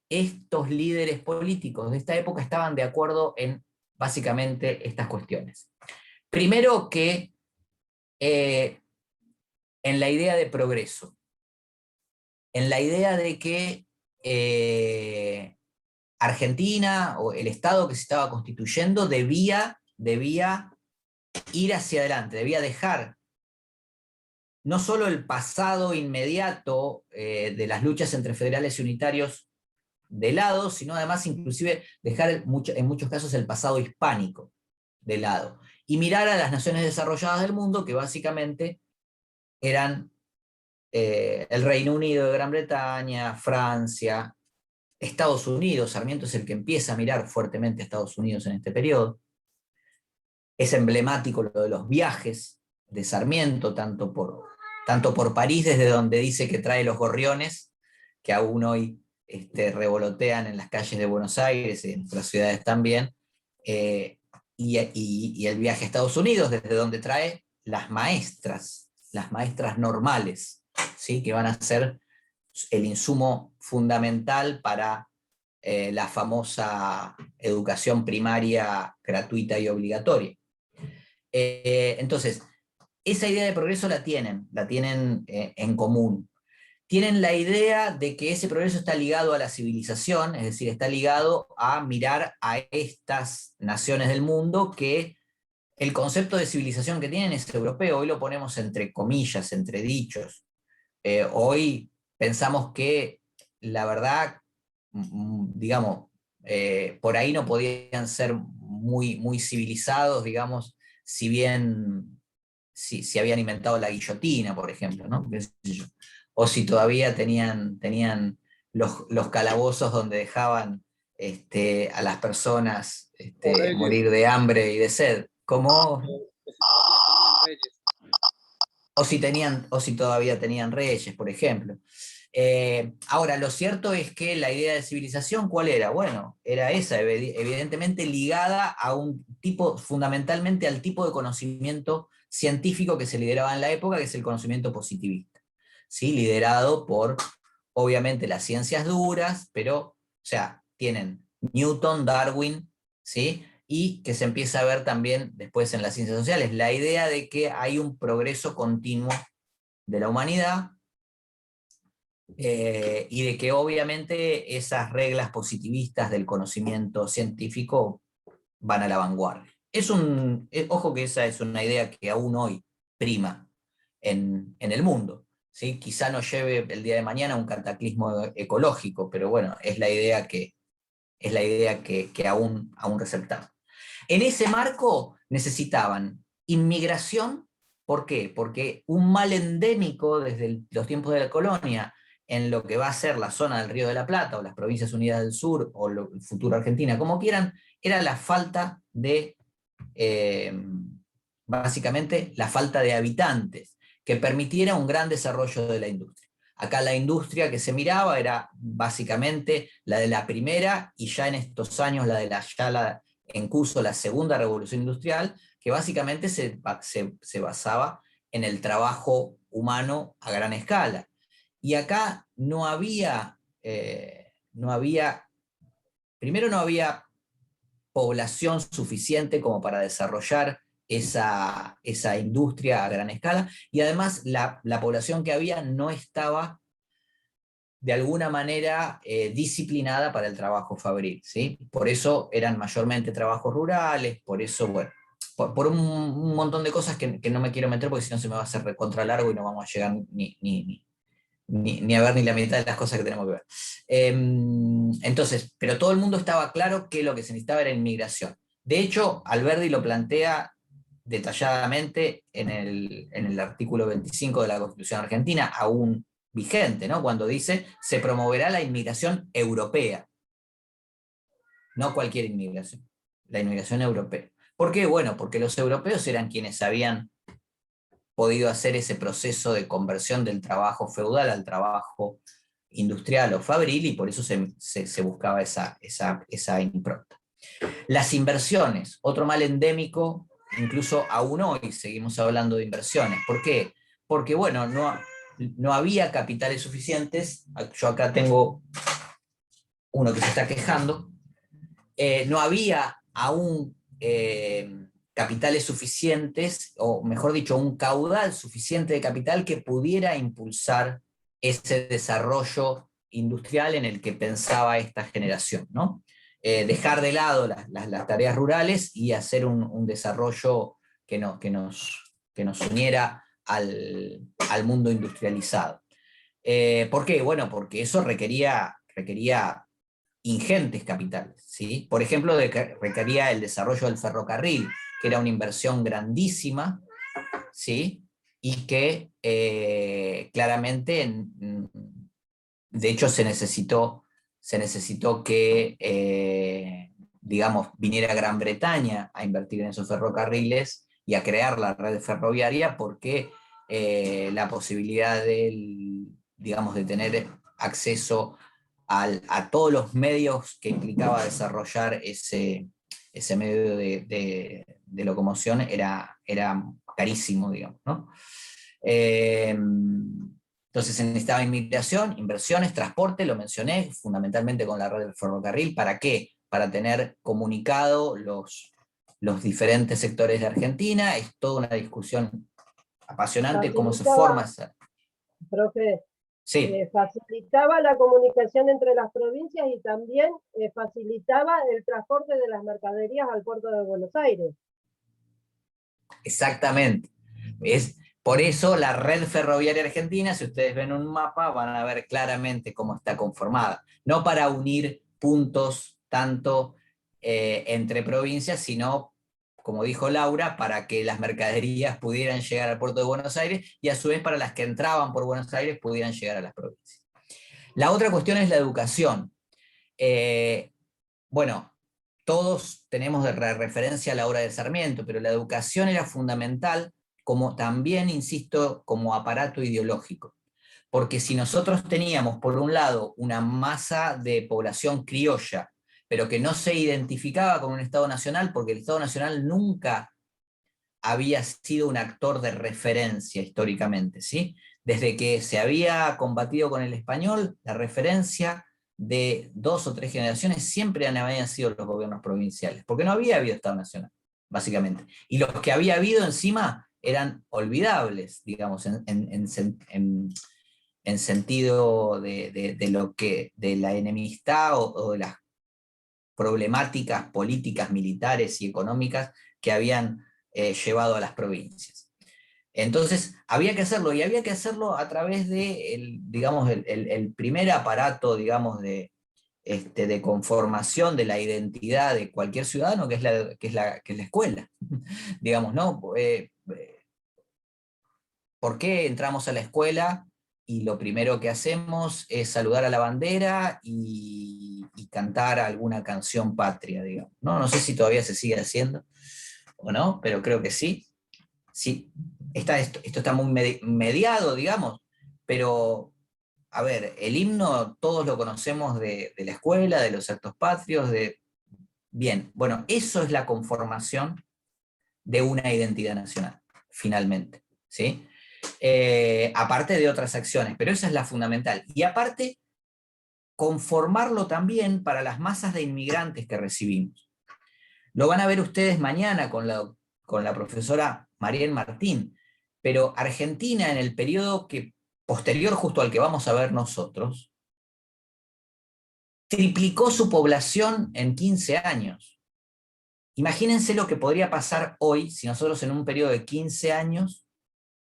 estos líderes políticos de esta época estaban de acuerdo en básicamente estas cuestiones. Primero que en la idea de progreso, en la idea de que Argentina, o el Estado que se estaba constituyendo, debía ir hacia adelante, debía dejar no solo el pasado inmediato de las luchas entre federales y unitarios de lado, sino además inclusive dejar en muchos casos el pasado hispánico de lado, y mirar a las naciones desarrolladas del mundo, que básicamente eran el Reino Unido de Gran Bretaña, Francia, Estados Unidos. Sarmiento es el que empieza a mirar fuertemente a Estados Unidos en este periodo. Es emblemático lo de los viajes de Sarmiento, tanto por París, desde donde dice que trae los gorriones, que aún hoy revolotean en las calles de Buenos Aires y en otras ciudades también, y el viaje a Estados Unidos, desde donde trae las maestras normales, ¿sí? Que van a ser el insumo fundamental para la famosa educación primaria gratuita y obligatoria. Entonces, esa idea de progreso la tienen en común. Tienen la idea de que ese progreso está ligado a la civilización, es decir, está ligado a mirar a estas naciones del mundo que el concepto de civilización que tienen es europeo. Hoy lo ponemos entre comillas, entre dichos. Hoy pensamos que la verdad, digamos, por ahí no podían ser muy civilizados, digamos, si bien si habían inventado la guillotina, por ejemplo, ¿no? ¿Qué sé yo? O si todavía tenían los calabozos donde dejaban a las personas morir de hambre y de sed. Como, o si todavía tenían reyes, por ejemplo. Ahora, lo cierto es que la idea de civilización, ¿cuál era? Bueno, era esa, evidentemente ligada a un tipo, fundamentalmente al tipo de conocimiento científico que se lideraba en la época, que es el conocimiento positivista, ¿sí? Liderado por, obviamente, las ciencias duras, pero, o sea, tienen Newton, Darwin, ¿sí? Y que se empieza a ver también después en las ciencias sociales, la idea de que hay un progreso continuo de la humanidad, y de que obviamente esas reglas positivistas del conocimiento científico van a la vanguardia. Ojo que esa es una idea que aún hoy prima en el mundo, ¿sí? Quizá no lleve el día de mañana a un cataclismo ecológico, pero bueno, es la idea que aún receptamos. En ese marco necesitaban inmigración. ¿Por qué? Porque un mal endémico desde los tiempos de la colonia en lo que va a ser la zona del Río de la Plata o las Provincias Unidas del Sur o el futuro Argentina, como quieran, era la falta de, básicamente, la falta de habitantes que permitiera un gran desarrollo de la industria. Acá la industria que se miraba era básicamente la de la primera y ya en estos años en curso la segunda revolución industrial, que básicamente se basaba en el trabajo humano a gran escala. Y acá primero no había población suficiente como para desarrollar esa industria a gran escala, y además la población que había no estaba de alguna manera disciplinada para el trabajo fabril, ¿sí? Por eso eran mayormente trabajos rurales, por eso, bueno, por un montón de cosas que no me quiero meter porque si no se me va a hacer recontra largo y no vamos a llegar ni a ver ni la mitad de las cosas que tenemos que ver. Entonces, pero todo el mundo estaba claro que lo que se necesitaba era inmigración. De hecho, Alberdi lo plantea detalladamente en el artículo 25 de la Constitución Argentina, aún vigente, ¿no? Cuando dice, se promoverá la inmigración europea. No cualquier inmigración, la inmigración europea. ¿Por qué? Bueno, porque los europeos eran quienes habían podido hacer ese proceso de conversión del trabajo feudal al trabajo industrial o fabril, y por eso se buscaba esa impronta. Las inversiones, otro mal endémico, incluso aún hoy seguimos hablando de inversiones. ¿Por qué? Porque, bueno, no había capitales suficientes. Yo acá tengo uno que se está quejando. No había aún capitales suficientes, o mejor dicho, un caudal suficiente de capital que pudiera impulsar ese desarrollo industrial en el que pensaba esta generación, ¿no? Dejar de lado las tareas rurales y hacer un desarrollo que nos uniera al mundo industrializado. ¿Por qué? Bueno, porque eso requería ingentes capitales, ¿sí? Por ejemplo, requería el desarrollo del ferrocarril, que era una inversión grandísima, ¿sí? Y que claramente, de hecho, se necesitó que, digamos, viniera Gran Bretaña a invertir en esos ferrocarriles y a crear la red ferroviaria, porque la posibilidad digamos, de tener acceso a todos los medios que implicaba desarrollar ese medio de locomoción era carísimo, digamos, ¿no? Entonces se necesitaba inmigración, inversiones, transporte, lo mencioné, fundamentalmente con la red del ferrocarril. ¿Para qué? Para tener comunicado los diferentes sectores de Argentina. Es toda una discusión apasionante cómo se forma esa. Profe, Sí. facilitaba la comunicación entre las provincias y también facilitaba el transporte de las mercaderías al puerto de Buenos Aires. Exactamente. Es por eso la red ferroviaria argentina, si ustedes ven un mapa, van a ver claramente cómo está conformada. No para unir puntos tanto entre provincias, sino, como dijo Laura, para que las mercaderías pudieran llegar al puerto de Buenos Aires y a su vez para las que entraban por Buenos Aires pudieran llegar a las provincias. La otra cuestión es la educación. Bueno, todos tenemos de referencia la obra de Sarmiento, pero la educación era fundamental, como también, insisto, como aparato ideológico. Porque si nosotros teníamos, por un lado, una masa de población criolla, pero que no se identificaba con un Estado nacional, porque el Estado nacional nunca había sido un actor de referencia históricamente, ¿sí? Desde que se había combatido con el español, la referencia de 2 o 3 generaciones siempre habían sido los gobiernos provinciales, porque no había habido Estado Nacional, básicamente. Y los que había habido encima eran olvidables, digamos, en sentido de la enemistad o de las problemáticas políticas, militares y económicas que habían llevado a las provincias. Entonces, había que hacerlo, y había que hacerlo a través de, digamos, el primer aparato, digamos, de conformación de la identidad de cualquier ciudadano, que es la escuela. Digamos, ¿no? ¿Por qué entramos a la escuela y lo primero que hacemos es saludar a la bandera y cantar alguna canción patria, digamos? No sé si todavía se sigue haciendo o no, pero creo que sí. Sí, esto está muy mediado, digamos, pero, a ver, el himno todos lo conocemos de la escuela, de los actos patrios, Bien, bueno, eso es la conformación de una identidad nacional, finalmente, ¿sí? Aparte de otras acciones, pero esa es la fundamental. Y aparte, conformarlo también para las masas de inmigrantes que recibimos. Lo van a ver ustedes mañana con la profesora Mariel Martín, pero Argentina en el periodo posterior justo al que vamos a ver nosotros, triplicó su población en 15 años. Imagínense lo que podría pasar hoy si nosotros en un periodo de 15 años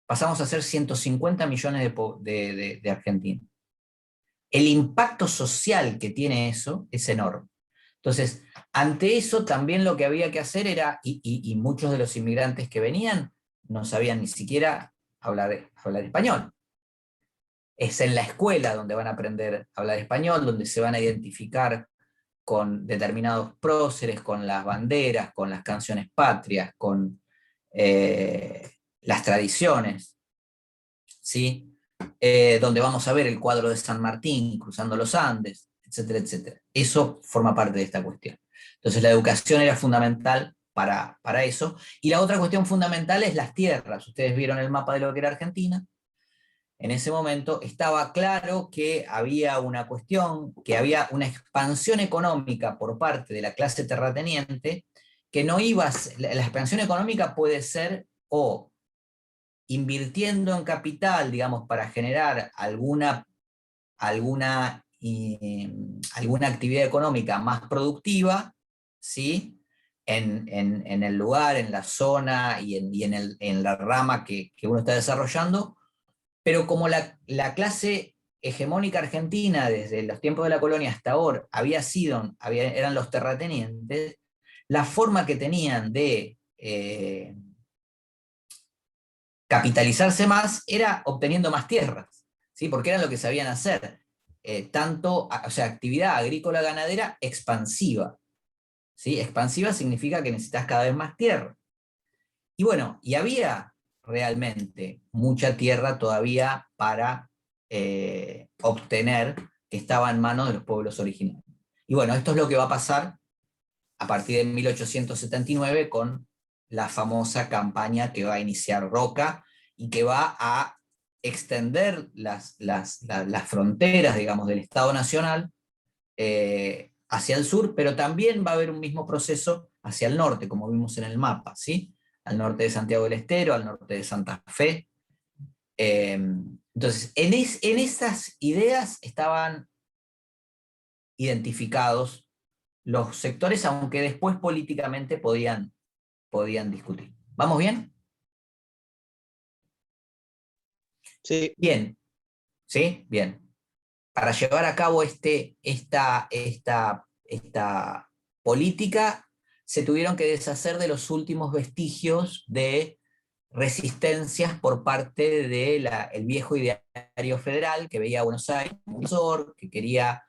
pasamos a ser 150 millones de argentinos. El impacto social que tiene eso es enorme. Entonces, ante eso también lo que había que hacer era, y muchos de los inmigrantes que venían no sabían ni siquiera hablar español. Es en la escuela donde van a aprender a hablar español, donde se van a identificar con determinados próceres, con las banderas, con las canciones patrias, con las tradiciones, ¿sí? Donde vamos a ver el cuadro de San Martín cruzando los Andes, etcétera, etcétera. Eso forma parte de esta cuestión. Entonces la educación era fundamental para eso. Y la otra cuestión fundamental es las tierras. Ustedes vieron el mapa de lo que era Argentina. En ese momento estaba claro que había una cuestión, que había una expansión económica por parte de la clase terrateniente, que no iba a ser, la expansión económica puede ser o invirtiendo en capital, digamos, para generar alguna actividad económica más productiva, ¿sí? En el lugar, en la zona y en la rama que uno está desarrollando, pero como la clase hegemónica argentina desde los tiempos de la colonia hasta ahora eran los terratenientes, la forma que tenían de capitalizarse más era obteniendo más tierras, ¿sí? Porque era lo que sabían hacer, actividad agrícola ganadera expansiva, ¿sí? Expansiva significa que necesitas cada vez más tierra. Y bueno, y había realmente mucha tierra todavía para obtener que estaba en manos de los pueblos originarios. Y bueno, esto es lo que va a pasar a partir de 1879 con la famosa campaña que va a iniciar Roca y que va a extender las fronteras, digamos, del Estado Nacional hacia el sur, pero también va a haber un mismo proceso hacia el norte, como vimos en el mapa, ¿sí? Al norte de Santiago del Estero, al norte de Santa Fe. Entonces, en esas ideas estaban identificados los sectores, aunque después políticamente podían discutir. ¿Vamos bien? Sí, Bien. ¿Sí? Bien. Para llevar a cabo esta política, se tuvieron que deshacer de los últimos vestigios de resistencias por parte del viejo ideario federal que veía a Buenos Aires como un invasor, que quería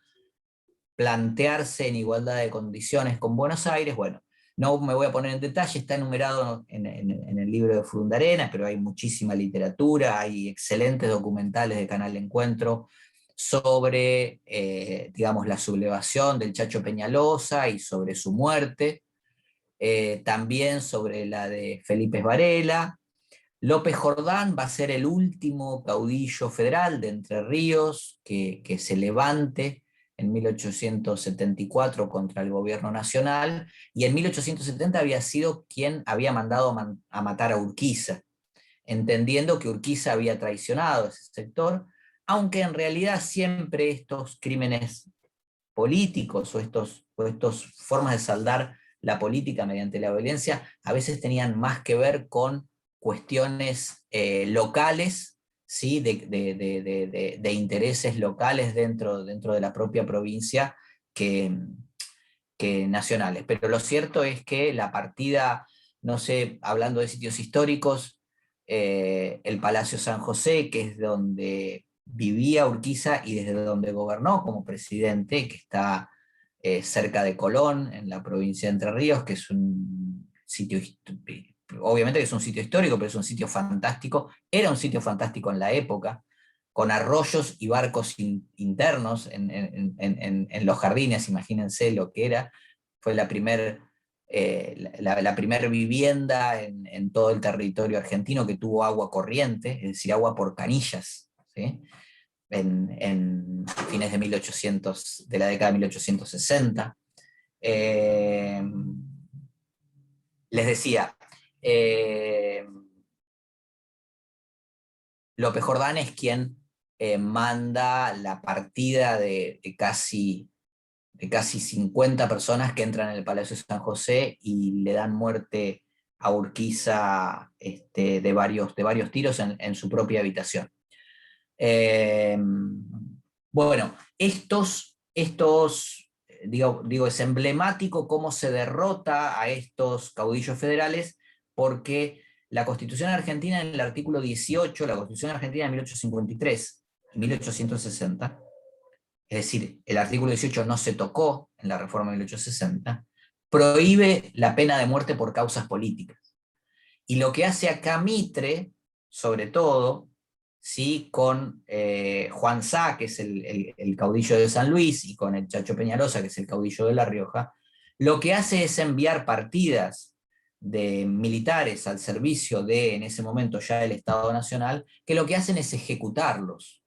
plantearse en igualdad de condiciones con Buenos Aires. Bueno, no me voy a poner en detalle, está enumerado en el libro de Frundarena, pero hay muchísima literatura, hay excelentes documentales de Canal Encuentro sobre, digamos, la sublevación del Chacho Peñalosa y sobre su muerte, también sobre la de Felipe Varela. López Jordán va a ser el último caudillo federal de Entre Ríos que se levante en 1874 contra el gobierno nacional, y en 1870 había sido quien había mandado a matar a Urquiza, entendiendo que Urquiza había traicionado ese sector, aunque en realidad siempre estos crímenes políticos o estos formas de saldar la política mediante la violencia a veces tenían más que ver con cuestiones locales, ¿sí? de intereses locales dentro de la propia provincia que nacionales. Pero lo cierto es que la partida, no sé, hablando de sitios históricos, el Palacio San José, que es donde vivía Urquiza y desde donde gobernó como presidente, que está cerca de Colón, en la provincia de Entre Ríos, que es un sitio, obviamente que es un sitio histórico, pero es un sitio fantástico, era un sitio fantástico en la época, con arroyos y barcos internos en los jardines, imagínense lo que era. Fue la primer vivienda en todo el territorio argentino que tuvo agua corriente, es decir, agua por canillas, ¿sí? En fines de 1800, de la década de 1860. Les decía, López Jordán es quien manda la partida de casi 50 personas que entran en el Palacio de San José y le dan muerte a Urquiza de varios tiros en su propia habitación. Bueno, digo, es emblemático cómo se derrota a estos caudillos federales, porque la Constitución Argentina en el artículo 18, la Constitución Argentina de 1853 y 1860, es decir, el artículo 18 no se tocó en la reforma de 1860, prohíbe la pena de muerte por causas políticas. Y lo que hace acá Mitre, sobre todo, ¿sí? Con Juan Sá, que es el caudillo de San Luis, y con el Chacho Peñalosa, que es el caudillo de La Rioja, lo que hace es enviar partidas de militares al servicio de, en ese momento ya el Estado Nacional, que lo que hacen es ejecutarlos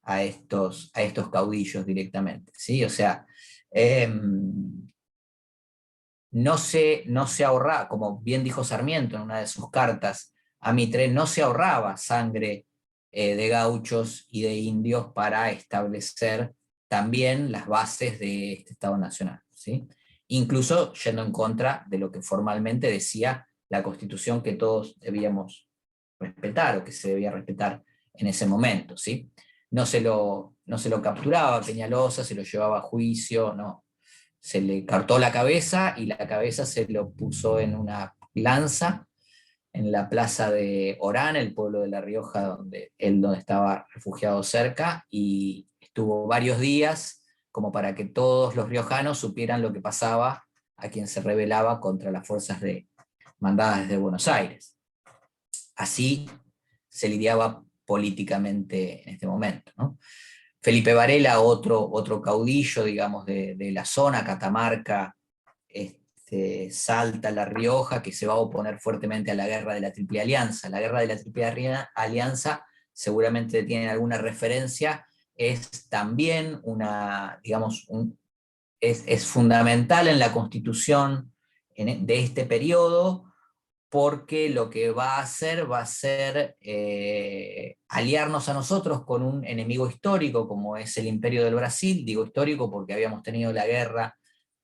a estos caudillos directamente, ¿sí? O sea, no se ahorraba, como bien dijo Sarmiento en una de sus cartas a Mitre, no se ahorraba sangre de gauchos y de indios para establecer también las bases de este Estado Nacional, ¿sí? Incluso yendo en contra de lo que formalmente decía la Constitución que todos debíamos respetar, o que se debía respetar en ese momento, ¿sí? No se lo capturaba Peñalosa, se lo llevaba a juicio, no. Se le cortó la cabeza y la cabeza se lo puso en una lanza en la plaza de Orán, el pueblo de La Rioja, donde estaba refugiado cerca, y estuvo varios días como para que todos los riojanos supieran lo que pasaba a quien se rebelaba contra las fuerzas mandadas desde Buenos Aires. Así se lidiaba políticamente en este momento, ¿no? Felipe Varela, otro caudillo, digamos, de la zona, Catamarca, Salta, La Rioja, que se va a oponer fuertemente a la guerra de la Triple Alianza. La guerra de la Triple Alianza, seguramente tienen alguna referencia, es también digamos, es fundamental en la constitución de este periodo, porque lo que va a ser aliarnos a nosotros con un enemigo histórico como es el Imperio del Brasil. Digo histórico porque habíamos tenido la guerra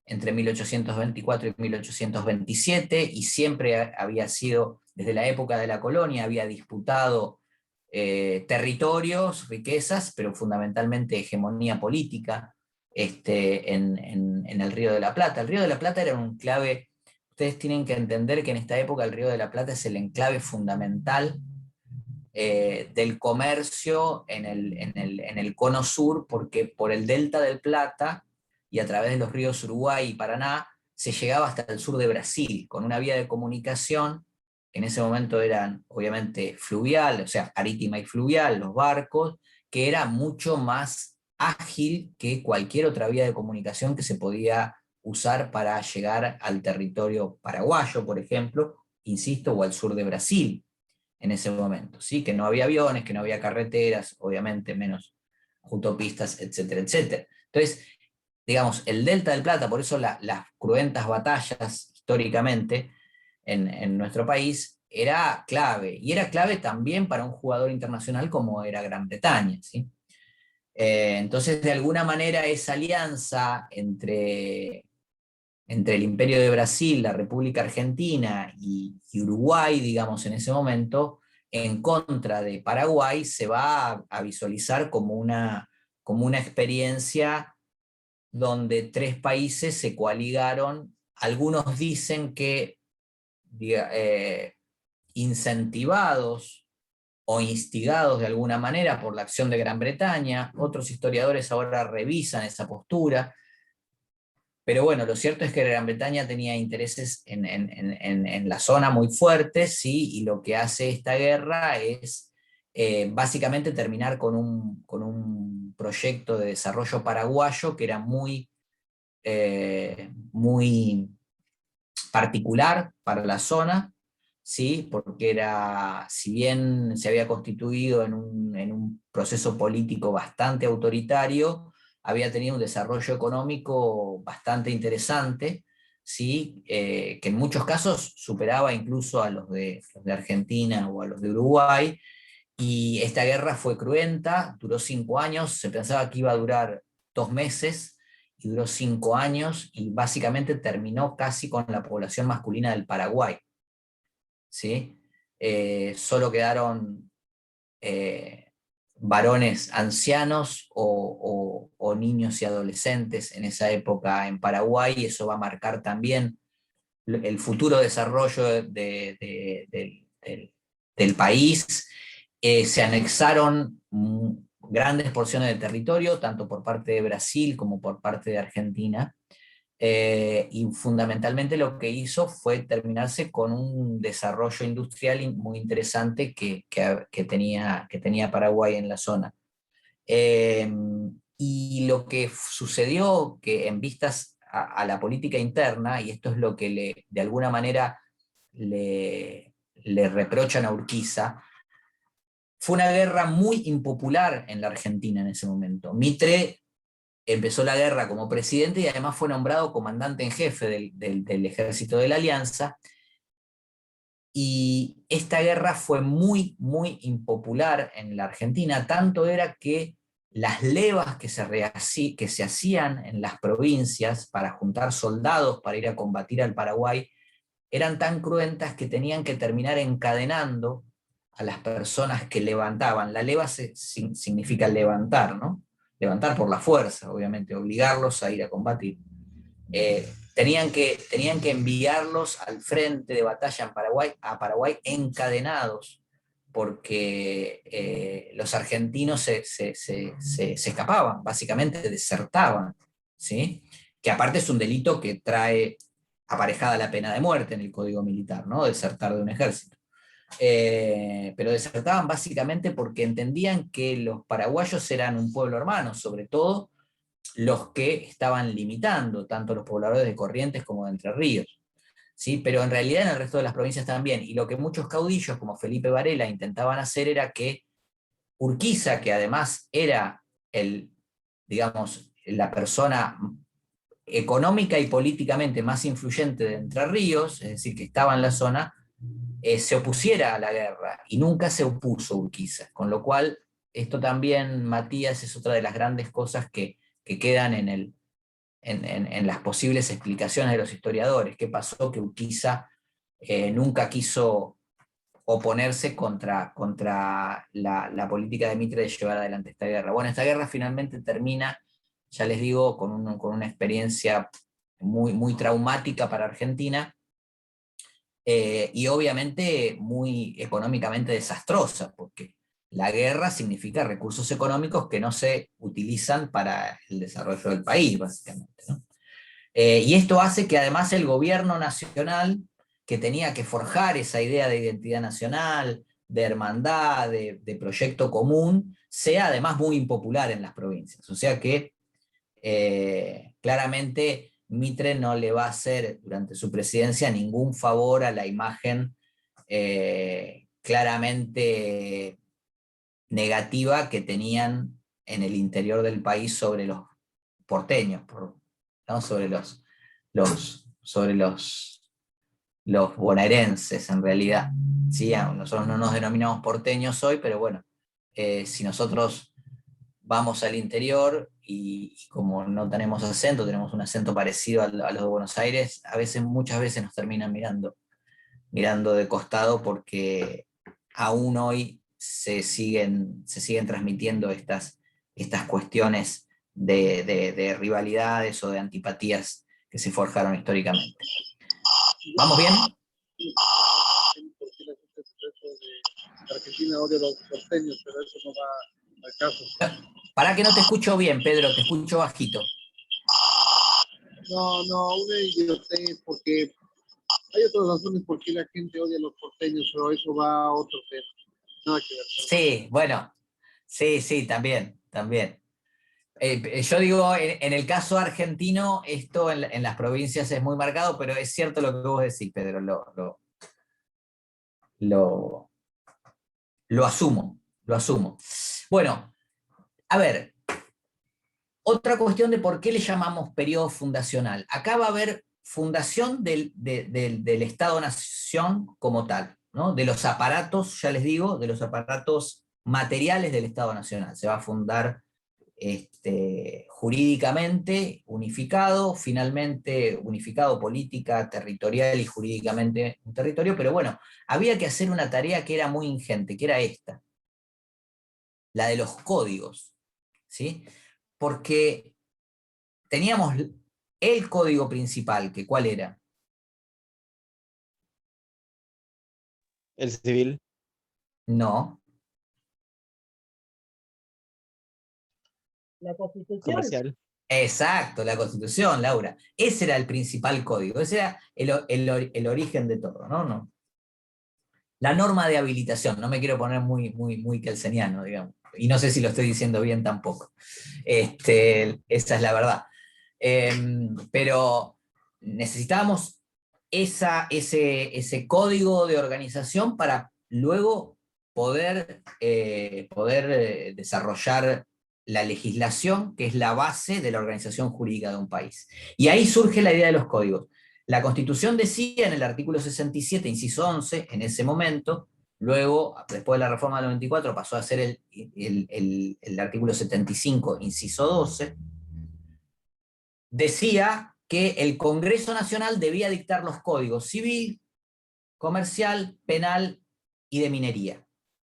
entre 1824 y 1827, y siempre había sido, desde la época de la colonia, había disputado territorios, riquezas, pero fundamentalmente hegemonía política en el Río de la Plata. El Río de la Plata era un enclave. Ustedes tienen que entender que en esta época el Río de la Plata es el enclave fundamental del comercio en el cono sur, porque por el delta del Plata y a través de los ríos Uruguay y Paraná se llegaba hasta el sur de Brasil, con una vía de comunicación que en ese momento eran obviamente fluvial, o sea, marítima y fluvial, los barcos, que era mucho más ágil que cualquier otra vía de comunicación que se podía usar para llegar al territorio paraguayo, por ejemplo, insisto, o al sur de Brasil en ese momento, ¿sí? Que no había aviones, que no había carreteras, obviamente menos autopistas, etcétera, etcétera. Entonces, digamos, el Delta del Plata, por eso las cruentas batallas históricamente en nuestro país, era clave, y era clave también para un jugador internacional como era Gran Bretaña, ¿sí? Entonces, de alguna manera, esa alianza entre el Imperio de Brasil, la República Argentina y Uruguay, digamos, en ese momento, en contra de Paraguay, se va a visualizar como una experiencia donde tres países se coaligaron. Algunos dicen que incentivados o instigados de alguna manera por la acción de Gran Bretaña. Otros historiadores ahora revisan esa postura. Pero bueno, lo cierto es que Gran Bretaña tenía intereses en la zona muy fuertes, ¿sí? Y lo que hace esta guerra es básicamente terminar con un proyecto de desarrollo paraguayo que era muy particular para la zona, ¿sí? Porque si bien se había constituido en un proceso político bastante autoritario, había tenido un desarrollo económico bastante interesante, ¿sí? Que en muchos casos superaba incluso a los de Argentina o a los de Uruguay, y esta guerra fue cruenta, duró 5 años, se pensaba que iba a durar 2 meses, y duró 5 años, y básicamente terminó casi con la población masculina del Paraguay, ¿sí? Solo quedaron varones ancianos o niños y adolescentes en esa época en Paraguay, y eso va a marcar también el futuro desarrollo del país. Se anexaron grandes porciones de territorio, tanto por parte de Brasil como por parte de Argentina, y fundamentalmente lo que hizo fue terminarse con un desarrollo industrial muy interesante que tenía Paraguay en la zona. Y lo que sucedió, que en vistas a la política interna, y esto es lo que de alguna manera le reprochan a Urquiza, fue una guerra muy impopular en la Argentina en ese momento. Mitre empezó la guerra como presidente y además fue nombrado comandante en jefe del ejército de la Alianza, y esta guerra fue muy, muy impopular en la Argentina. Tanto era que las levas que se hacían en las provincias para juntar soldados para ir a combatir al Paraguay eran tan cruentas que tenían que terminar encadenando a las personas que levantaban. La leva significa levantar, ¿no? Levantar por la fuerza, obviamente, obligarlos a ir a combatir. Tenían que enviarlos al frente de batalla a Paraguay encadenados, porque los argentinos se escapaban, básicamente desertaban, ¿sí? Que aparte es un delito que trae aparejada la pena de muerte en el Código Militar, ¿no? Desertar de un ejército. Pero desertaban básicamente porque entendían que los paraguayos eran un pueblo hermano, sobre todo los que estaban limitando, tanto los pobladores de Corrientes como de Entre Ríos. ¿Sí? Pero en realidad en el resto de las provincias también. Y lo que muchos caudillos, como Felipe Varela, intentaban hacer era que Urquiza, que además era digamos, la persona económica y políticamente más influyente de Entre Ríos, es decir, que estaba en la zona, se opusiera a la guerra, y nunca se opuso Urquiza. Con lo cual, esto también, Matías, es otra de las grandes cosas que quedan en las posibles explicaciones de los historiadores. ¿Qué pasó? Que Urquiza nunca quiso oponerse contra la política de Mitre de llevar adelante esta guerra. Bueno, esta guerra finalmente termina, ya les digo, con una experiencia muy, muy traumática para Argentina, y obviamente muy económicamente desastrosa, porque la guerra significa recursos económicos que no se utilizan para el desarrollo del país, básicamente, ¿no? Y esto hace que además el gobierno nacional, que tenía que forjar esa idea de identidad nacional, de hermandad, de proyecto común, sea además muy impopular en las provincias. O sea que claramente Mitre no le va a hacer durante su presidencia ningún favor a la imagen claramente negativa que tenían en el interior del país sobre los porteños, ¿no? Sobre los bonaerenses, en realidad. ¿Sí? Nosotros no nos denominamos porteños hoy, pero bueno, si nosotros vamos al interior y como no tenemos acento, tenemos un acento parecido a los de Buenos Aires, muchas veces nos terminan mirando de costado, porque aún hoy se siguen transmitiendo estas cuestiones de rivalidades o de antipatías que se forjaron históricamente. ¿Vamos bien? Porque la gente se trata de Argentina odia a los porteños, pero eso no va al caso. Para que no te escucho bien, Pedro, te escucho bajito. No, una idiotez, porque hay otras razones por qué la gente odia a los porteños, pero eso va a otro tema. Nada que ver. Sí, bueno, sí, también. Yo digo, en el caso argentino, esto en las provincias es muy marcado, pero es cierto lo que vos decís, Pedro, lo asumo. Bueno, a ver, otra cuestión de por qué le llamamos periodo fundacional. Acá va a haber fundación del Estado-Nación como tal, ¿no? De los aparatos, ya les digo, de los aparatos materiales del Estado Nacional. Se va a fundar jurídicamente unificado, finalmente unificado política, territorial y jurídicamente un territorio, pero bueno, había que hacer una tarea que era muy ingente, que era esta, la de los códigos, ¿sí? Porque teníamos el código principal, que ¿cuál era? El civil. No. La Constitución. Comercial. Exacto, la Constitución, Laura. Ese era el principal código, ese era el origen de todo, ¿no? La norma de habilitación, no me quiero poner muy kelseniano, digamos, y no sé si lo estoy diciendo bien tampoco. Esa es la verdad. Pero necesitábamos ese código de organización para luego poder desarrollar la legislación, que es la base de la organización jurídica de un país. Y ahí surge la idea de los códigos. La Constitución decía en el artículo 67, inciso 11, en ese momento, luego, después de la reforma del 94, pasó a ser el artículo 75, inciso 12, decía que el Congreso Nacional debía dictar los códigos civil, comercial, penal y de minería.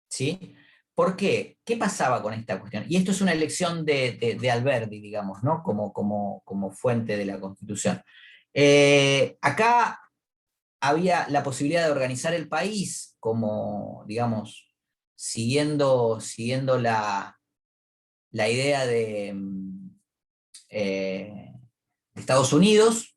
¿Sí? ¿Por qué? ¿Qué pasaba con esta cuestión? Y esto es una elección de Alberdi, digamos, ¿no? Como fuente de la Constitución. Acá había la posibilidad de organizar el país como, digamos, siguiendo la idea de Estados Unidos,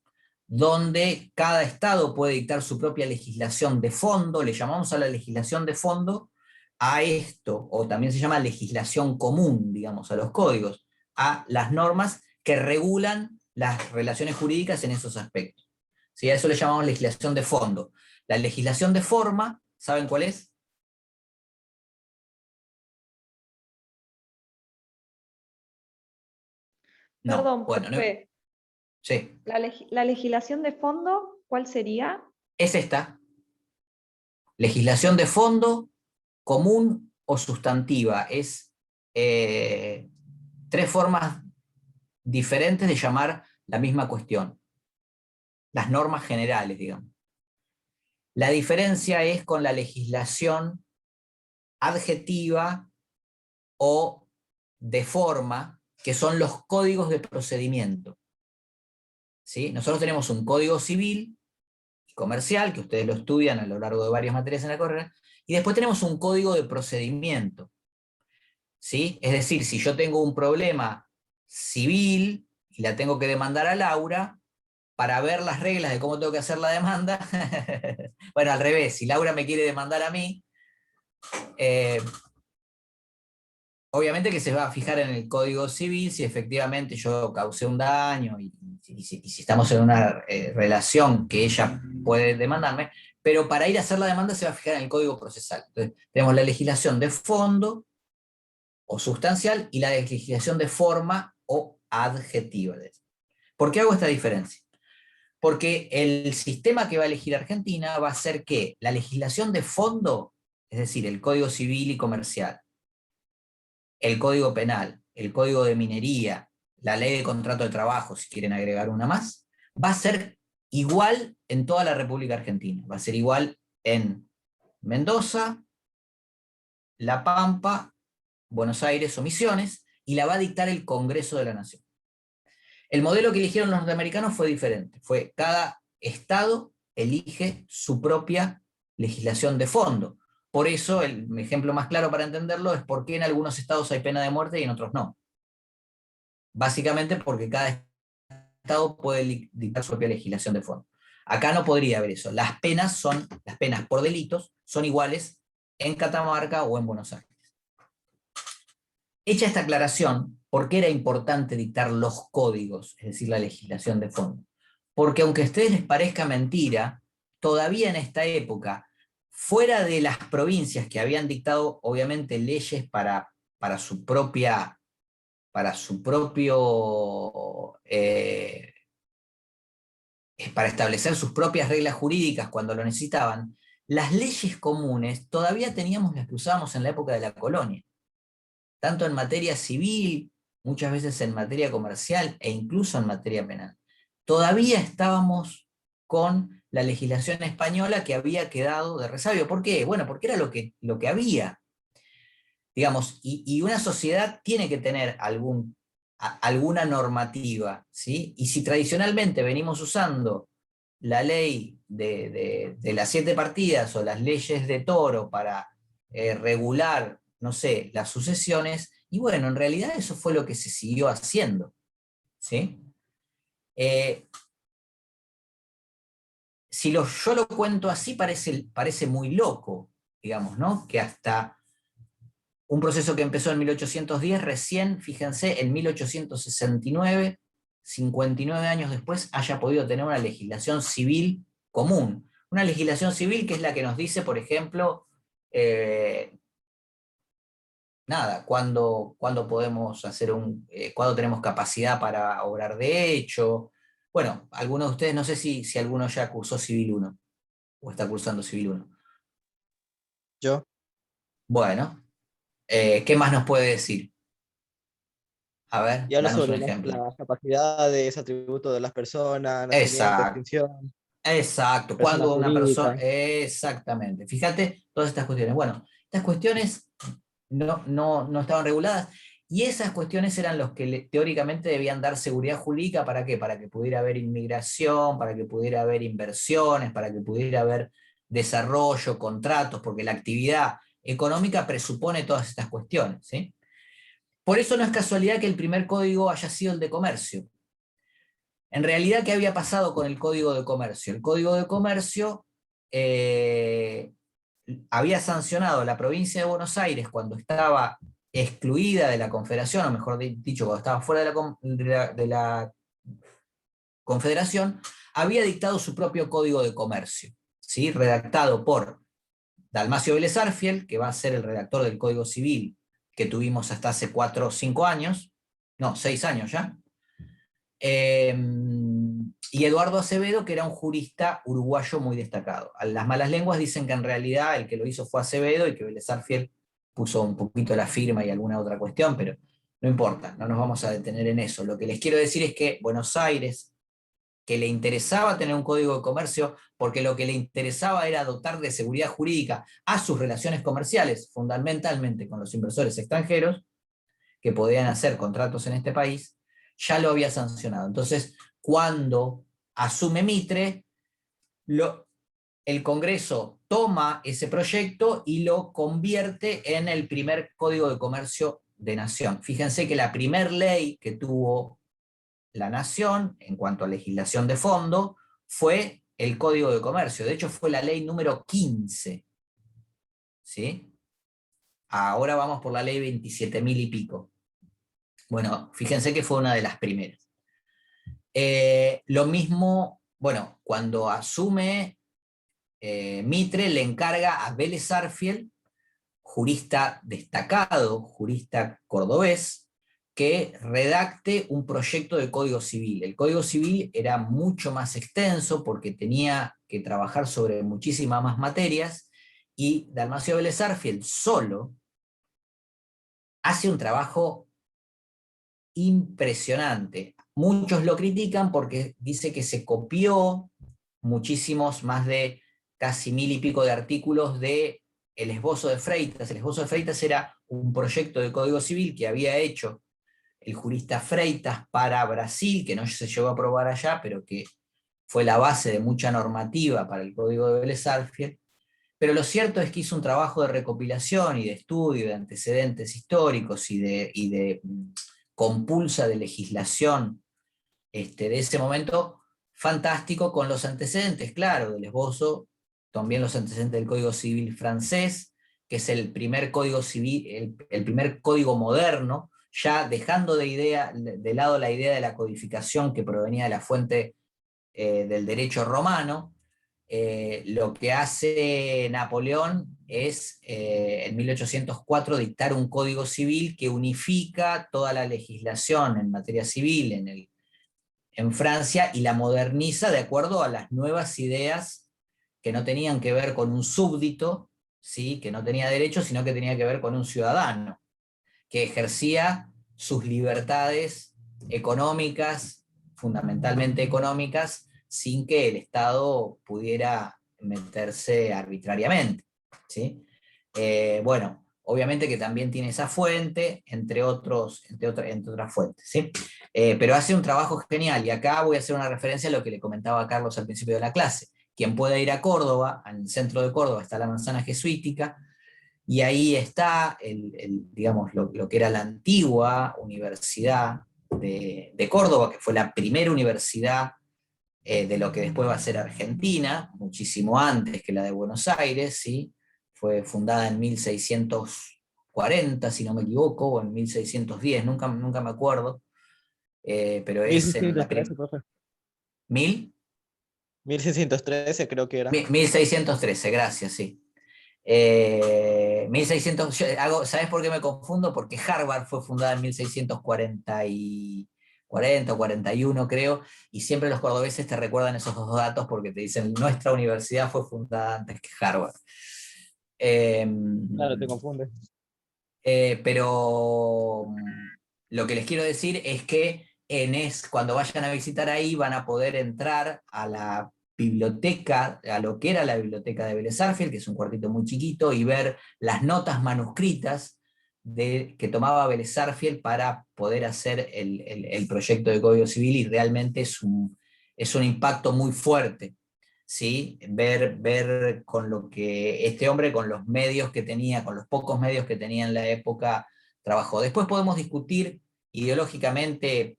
donde cada estado puede dictar su propia legislación de fondo. Le llamamos a la legislación de fondo a esto, o también se llama legislación común, digamos, a los códigos, a las normas que regulan las relaciones jurídicas en esos aspectos. ¿Sí? A eso le llamamos legislación de fondo. La legislación de forma, ¿saben cuál es? No, Perdón, bueno, no, profe, sí, la legislación de fondo, ¿cuál sería? es esta. Legislación de fondo, común o sustantiva. Es tres formas diferentes de llamar la misma cuestión. Las normas generales, digamos. La diferencia es con la legislación adjetiva o de forma, que son los códigos de procedimiento. ¿Sí? Nosotros tenemos un código civil y comercial, que ustedes lo estudian a lo largo de varias materias en la carrera, y después tenemos un código de procedimiento. ¿Sí? Es decir, si yo tengo un problema civil y la tengo que demandar a Laura, para ver las reglas de cómo tengo que hacer la demanda, bueno, al revés, si Laura me quiere demandar a mí, obviamente que se va a fijar en el Código Civil si efectivamente yo causé un daño y si estamos en una relación que ella puede demandarme, pero para ir a hacer la demanda se va a fijar en el Código Procesal. Entonces, tenemos la legislación de fondo o sustancial y la legislación de forma o adjetiva. ¿Por qué hago esta diferencia? Porque el sistema que va a elegir Argentina va a ser que la legislación de fondo, es decir, el Código Civil y Comercial, el Código Penal, el Código de Minería, la Ley de Contrato de Trabajo, si quieren agregar una más, va a ser igual en toda la República Argentina. Va a ser igual en Mendoza, La Pampa, Buenos Aires o Misiones, y la va a dictar el Congreso de la Nación. El modelo que eligieron los norteamericanos fue diferente. Fue cada estado elige su propia legislación de fondo. Por eso, el ejemplo más claro para entenderlo es por qué en algunos estados hay pena de muerte y en otros no. Básicamente porque cada estado puede dictar su propia legislación de fondo. Acá no podría haber eso. Las penas por delitos son iguales en Catamarca o en Buenos Aires. Hecha esta aclaración, ¿por qué era importante dictar los códigos, es decir, la legislación de fondo? Porque aunque a ustedes les parezca mentira, todavía en esta época, fuera de las provincias que habían dictado, obviamente, leyes para su propia, para establecer sus propias reglas jurídicas cuando lo necesitaban, las leyes comunes todavía teníamos las que usábamos en la época de la colonia. Tanto en materia civil, muchas veces en materia comercial e incluso en materia penal. Todavía estábamos con la legislación española que había quedado de resabio. ¿Por qué? Bueno, porque era lo que había. Digamos, y una sociedad tiene que tener alguna normativa, ¿sí? Y si tradicionalmente venimos usando la ley de las 7 partidas o las leyes de Toro para regular, no sé, las sucesiones, y bueno, en realidad eso fue lo que se siguió haciendo, ¿sí? Si yo lo cuento así, parece muy loco, digamos, ¿no? Que hasta un proceso que empezó en 1810, recién, fíjense, en 1869, 59 años después, haya podido tener una legislación civil común. Una legislación civil que es la que nos dice, por ejemplo, cuándo podemos hacer cuándo tenemos capacidad para obrar de hecho. Bueno, algunos de ustedes, no sé si alguno ya cursó Civil 1, o está cursando Civil 1. Yo. Bueno, ¿qué más nos puede decir? A ver, Y habla danos un sobre ejemplo. las capacidades, atributos de las personas, nacimiento, Exacto. extinción, Exacto, persona cuando una persona, jurídica. exactamente, fíjate, todas estas cuestiones. Bueno, estas cuestiones no estaban reguladas, y esas cuestiones eran los que teóricamente debían dar seguridad jurídica. ¿Para qué? Para que pudiera haber inmigración, para que pudiera haber inversiones, para que pudiera haber desarrollo, contratos, porque la actividad económica presupone todas estas cuestiones, ¿sí? Por eso no es casualidad que el primer código haya sido el de comercio. En realidad, ¿qué había pasado con el Código de Comercio? El Código de Comercio había sancionado la provincia de Buenos Aires cuando estaba excluida de la Confederación, o mejor dicho, cuando estaba fuera de la Confederación, había dictado su propio Código de Comercio, ¿sí? Redactado por Dalmacio Vélez Arfiel, que va a ser el redactor del Código Civil que tuvimos hasta hace 4 o 5 años, no, 6 años ya, y Eduardo Acevedo, que era un jurista uruguayo muy destacado. Las malas lenguas dicen que en realidad el que lo hizo fue Acevedo y que Vélez Arfiel puso un poquito la firma y alguna otra cuestión, pero no importa, no nos vamos a detener en eso. Lo que les quiero decir es que Buenos Aires, que le interesaba tener un código de comercio, porque lo que le interesaba era dotar de seguridad jurídica a sus relaciones comerciales, fundamentalmente con los inversores extranjeros, que podían hacer contratos en este país, ya lo había sancionado. Entonces, cuando asume Mitre, el Congreso toma ese proyecto y lo convierte en el primer Código de Comercio de Nación. Fíjense que la primer ley que tuvo la Nación, en cuanto a legislación de fondo, fue el Código de Comercio. De hecho, fue la ley número 15. ¿Sí? Ahora vamos por la ley 27.000 y pico. Bueno, fíjense que fue una de las primeras. Lo mismo, bueno, cuando asume Mitre, le encarga a Vélez Arfiel, jurista destacado, jurista cordobés, que redacte un proyecto de Código Civil. El Código Civil era mucho más extenso porque tenía que trabajar sobre muchísimas más materias, y Dalmacio Vélez Arfiel solo hace un trabajo impresionante. Muchos lo critican porque dice que se copió muchísimos, más de casi 1000 y pico de artículos de el esbozo de Freitas. El esbozo de Freitas era un proyecto de Código Civil que había hecho el jurista Freitas para Brasil, que no se llegó a aprobar allá, pero que fue la base de mucha normativa para el Código de Vélez Arfiel. Pero lo cierto es que hizo un trabajo de recopilación y de estudio de antecedentes históricos y de compulsa de legislación de ese momento fantástico, con los antecedentes, claro, del esbozo, también los antecedentes del Código Civil francés, que es el primer código civil, el primer código moderno, ya dejando de lado la idea de la codificación que provenía de la fuente del derecho romano. Lo que hace Napoleón es, en 1804, dictar un código civil que unifica toda la legislación en materia civil en Francia y la moderniza de acuerdo a las nuevas ideas que no tenían que ver con un súbdito, ¿sí? Que no tenía derechos, sino que tenía que ver con un ciudadano, que ejercía sus libertades económicas, fundamentalmente económicas, sin que el Estado pudiera meterse arbitrariamente, ¿sí? Bueno, obviamente que también tiene esa fuente, entre otras fuentes, ¿sí? Pero hace un trabajo genial, y acá voy a hacer una referencia a lo que le comentaba a Carlos al principio de la clase. Quien pueda ir a Córdoba, al centro de Córdoba está la manzana jesuítica, y ahí está digamos, lo que era la antigua Universidad de Córdoba, que fue la primera universidad de lo que después va a ser Argentina, muchísimo antes que la de Buenos Aires, ¿sí? Fue fundada en 1640, si no me equivoco, o en 1610, nunca me acuerdo, pero es en la 1613, profe. ¿1000? 1613 creo que era. 1613, gracias, sí. 1600, ¿sabes por qué me confundo? Porque Harvard fue fundada en 1640 o 41, creo, y siempre los cordobeses te recuerdan esos dos datos porque te dicen, nuestra universidad fue fundada antes que Harvard. Claro, te confunde. Pero lo que les quiero decir es que cuando vayan a visitar ahí van a poder entrar a la biblioteca, a lo que era la biblioteca de Vélez Arfiel, que es un cuartito muy chiquito, y ver las notas manuscritas que tomaba Vélez Arfiel para poder hacer el proyecto de Código Civil, y realmente es un impacto muy fuerte, ¿sí? Ver con lo que este hombre, con los medios que tenía, con los pocos medios que tenía en la época, trabajó. Después podemos discutir ideológicamente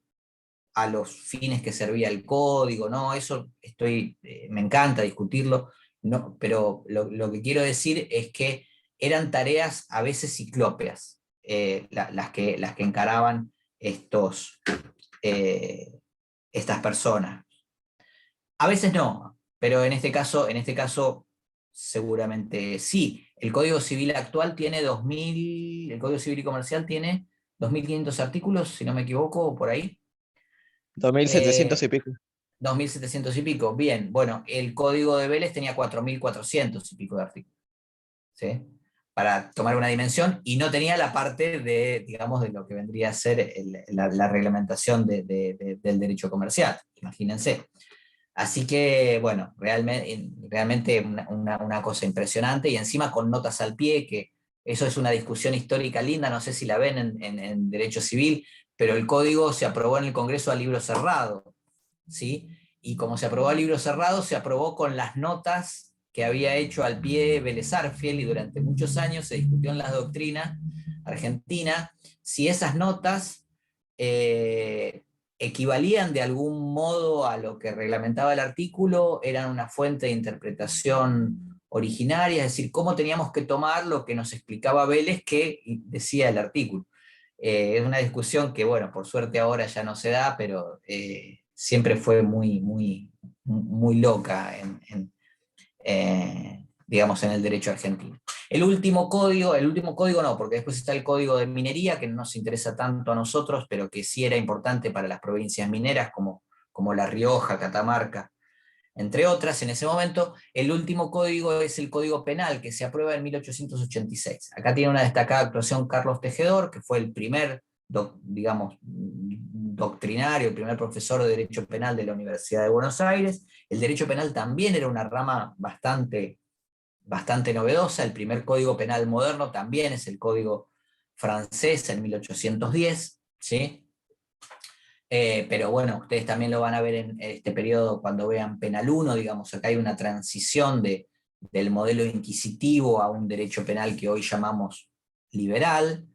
a los fines que servía el código, ¿no? Eso me encanta discutirlo, no, pero lo que quiero decir es que eran tareas a veces ciclópeas, las que encaraban estas personas. A veces no, pero en este caso seguramente sí. El Código Civil actual tiene el Código Civil y Comercial tiene 2.500 artículos, si no me equivoco, por ahí. 2.700 y pico. 2.700 y pico. Bien, bueno, el Código de Vélez tenía 4.400 y pico de artículos, ¿sí? Para tomar una dimensión, y no tenía la parte de, digamos, de lo que vendría a ser la reglamentación del derecho comercial, imagínense. Así que, bueno, realmente una cosa impresionante, y encima con notas al pie, que eso es una discusión histórica linda, no sé si la ven en derecho civil, pero el código se aprobó en el Congreso a libro cerrado, ¿sí? Y como se aprobó a libro cerrado, se aprobó con las notas que había hecho al pie Vélez Sarsfield, y durante muchos años se discutió en la doctrina argentina si esas notas equivalían de algún modo a lo que reglamentaba el artículo, eran una fuente de interpretación originaria, es decir, cómo teníamos que tomar lo que nos explicaba Vélez que decía el artículo. Es una discusión que, bueno, por suerte ahora ya no se da, pero siempre fue muy loca digamos, en el derecho argentino. El último código no, porque después está el código de minería, que no nos interesa tanto a nosotros, pero que sí era importante para las provincias mineras, como La Rioja, Catamarca, entre otras en ese momento. El último código es el Código Penal, que se aprueba en 1886. Acá tiene una destacada actuación Carlos Tejedor, que fue el primer, digamos, doctrinario, el primer profesor de Derecho Penal de la Universidad de Buenos Aires. El Derecho Penal también era una rama bastante novedosa. El primer código penal moderno también es el código francés en 1810, ¿sí? Pero bueno, ustedes también lo van a ver en este periodo cuando vean Penal 1, digamos, acá hay una transición del modelo inquisitivo a un derecho penal que hoy llamamos liberal,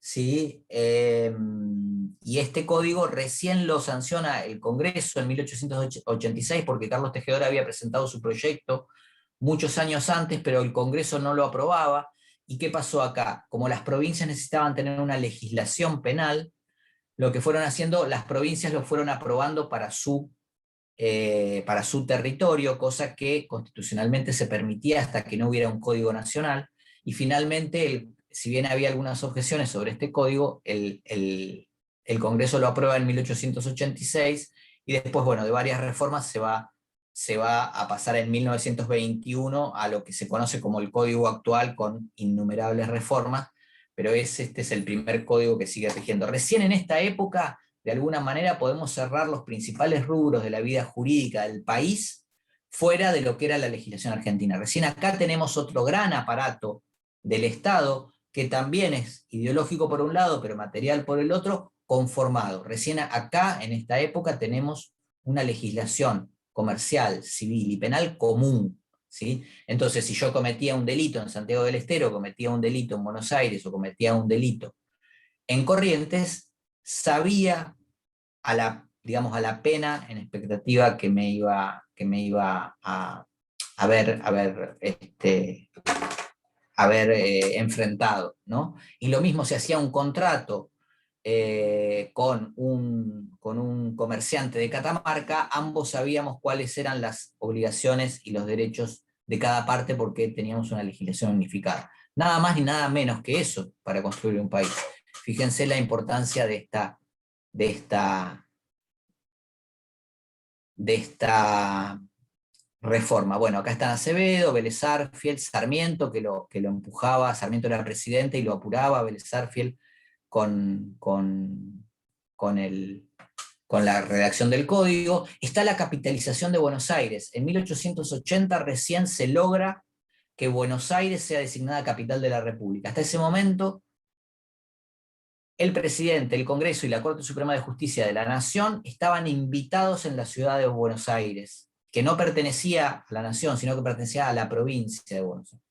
¿sí? Y este código recién lo sanciona el Congreso en 1886, porque Carlos Tejedor había presentado su proyecto muchos años antes, pero el Congreso no lo aprobaba. ¿Y qué pasó acá? Como las provincias necesitaban tener una legislación penal, lo que fueron haciendo, las provincias lo fueron aprobando para su territorio, cosa que constitucionalmente se permitía hasta que no hubiera un código nacional, y finalmente, si bien había algunas objeciones sobre este código, el Congreso lo aprueba en 1886, y después, bueno, de varias reformas se va a pasar en 1921 a lo que se conoce como el código actual, con innumerables reformas, pero este es el primer código que sigue rigiendo. Recién en esta época, de alguna manera, podemos cerrar los principales rubros de la vida jurídica del país fuera de lo que era la legislación argentina. Recién acá tenemos otro gran aparato del Estado, que también es ideológico por un lado, pero material por el otro, conformado. Recién acá, en esta época, tenemos una legislación comercial, civil y penal común, ¿sí? Entonces, si yo cometía un delito en Santiago del Estero, cometía un delito en Buenos Aires, o cometía un delito en Corrientes, sabía a la pena en expectativa que me iba a haber enfrentado, ¿no? Y lo mismo, se hacía un contrato con un comerciante de Catamarca, ambos sabíamos cuáles eran las obligaciones y los derechos de cada parte, porque teníamos una legislación unificada. Nada más ni nada menos que eso para construir un país. Fíjense la importancia de esta reforma. Bueno, acá están Acevedo, Vélez Sarsfield, Sarmiento, que lo empujaba. Sarmiento era presidente y lo apuraba Vélez Sarsfield con la redacción del código. Está la capitalización de Buenos Aires. En 1880 recién se logra que Buenos Aires sea designada capital de la República. Hasta ese momento, el presidente, el Congreso y la Corte Suprema de Justicia de la Nación estaban invitados en la ciudad de Buenos Aires, que no pertenecía a la Nación, sino que pertenecía a la provincia de Buenos Aires.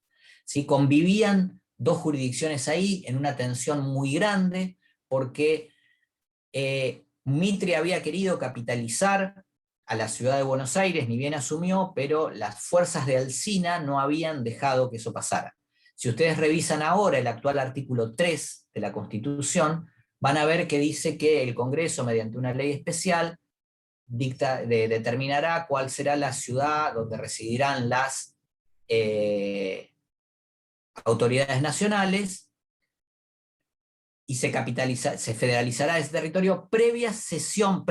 ¿Sí? Convivían dos jurisdicciones ahí en una tensión muy grande, porque Mitre había querido capitalizar a la ciudad de Buenos Aires, ni bien asumió, pero las fuerzas de Alsina no habían dejado que eso pasara. Si ustedes revisan ahora el actual artículo 3 de la Constitución, van a ver que dice que el Congreso, mediante una ley especial, determinará cuál será la ciudad donde residirán las autoridades nacionales, y se federalizará ese territorio previa cesión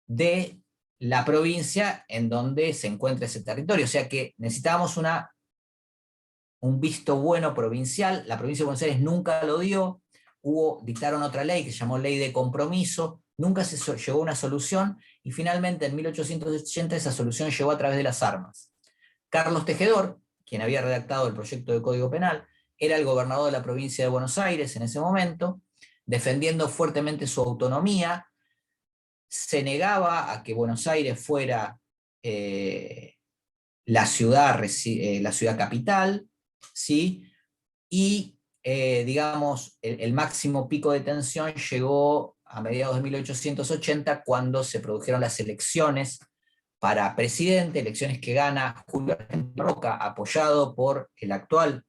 de la provincia en donde se encuentra ese territorio. O sea que necesitábamos un visto bueno provincial. La provincia de Buenos Aires nunca lo dio, dictaron otra ley que se llamó Ley de Compromiso, nunca se llegó a una solución, y finalmente en 1880 esa solución llegó a través de las armas. Carlos Tejedor, quien había redactado el proyecto de Código Penal, era el gobernador de la provincia de Buenos Aires en ese momento, defendiendo fuertemente su autonomía, se negaba a que Buenos Aires fuera la ciudad capital, ¿sí? Y digamos, el máximo pico de tensión llegó a mediados de 1880, cuando se produjeron las elecciones para presidente, elecciones que gana Julio Argentino Roca, apoyado por el actual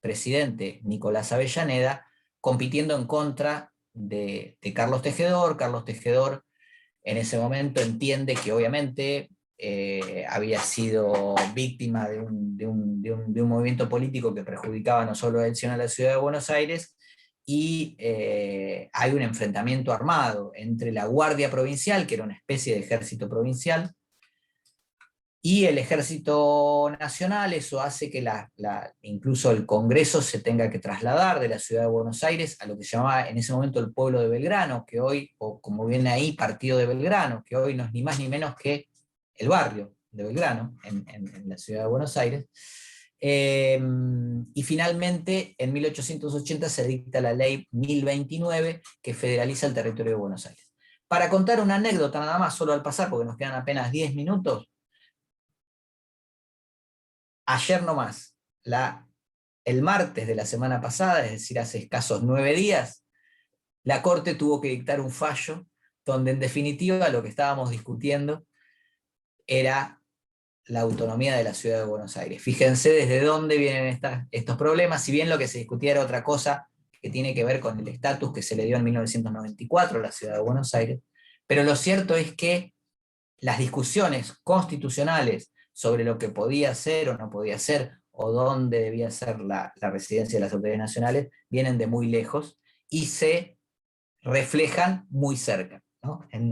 presidente Nicolás Avellaneda, compitiendo en contra de Carlos Tejedor. Carlos Tejedor en ese momento entiende que obviamente había sido víctima de un movimiento político que perjudicaba no solo a él, sino a la ciudad de Buenos Aires, y hay un enfrentamiento armado entre la Guardia Provincial, que era una especie de ejército provincial, y el Ejército Nacional. Eso hace que incluso el Congreso se tenga que trasladar de la ciudad de Buenos Aires a lo que se llamaba en ese momento el pueblo de Belgrano, que hoy, o como viene ahí, Partido de Belgrano, que hoy no es ni más ni menos que el barrio de Belgrano, en la ciudad de Buenos Aires. Y finalmente, en 1880 se dicta la ley 1029, que federaliza el territorio de Buenos Aires. Para contar una anécdota nada más, solo al pasar, porque nos quedan apenas 10 minutos, ayer nomás, el martes de la semana pasada, es decir, hace escasos 9 días, la Corte tuvo que dictar un fallo donde en definitiva lo que estábamos discutiendo era la autonomía de la ciudad de Buenos Aires. Fíjense desde dónde vienen estos problemas, si bien lo que se discutía era otra cosa que tiene que ver con el estatus que se le dio en 1994 a la ciudad de Buenos Aires, pero lo cierto es que las discusiones constitucionales sobre lo que podía ser o no podía ser, o dónde debía ser la residencia de las autoridades nacionales, vienen de muy lejos y se reflejan muy cerca, ¿no? en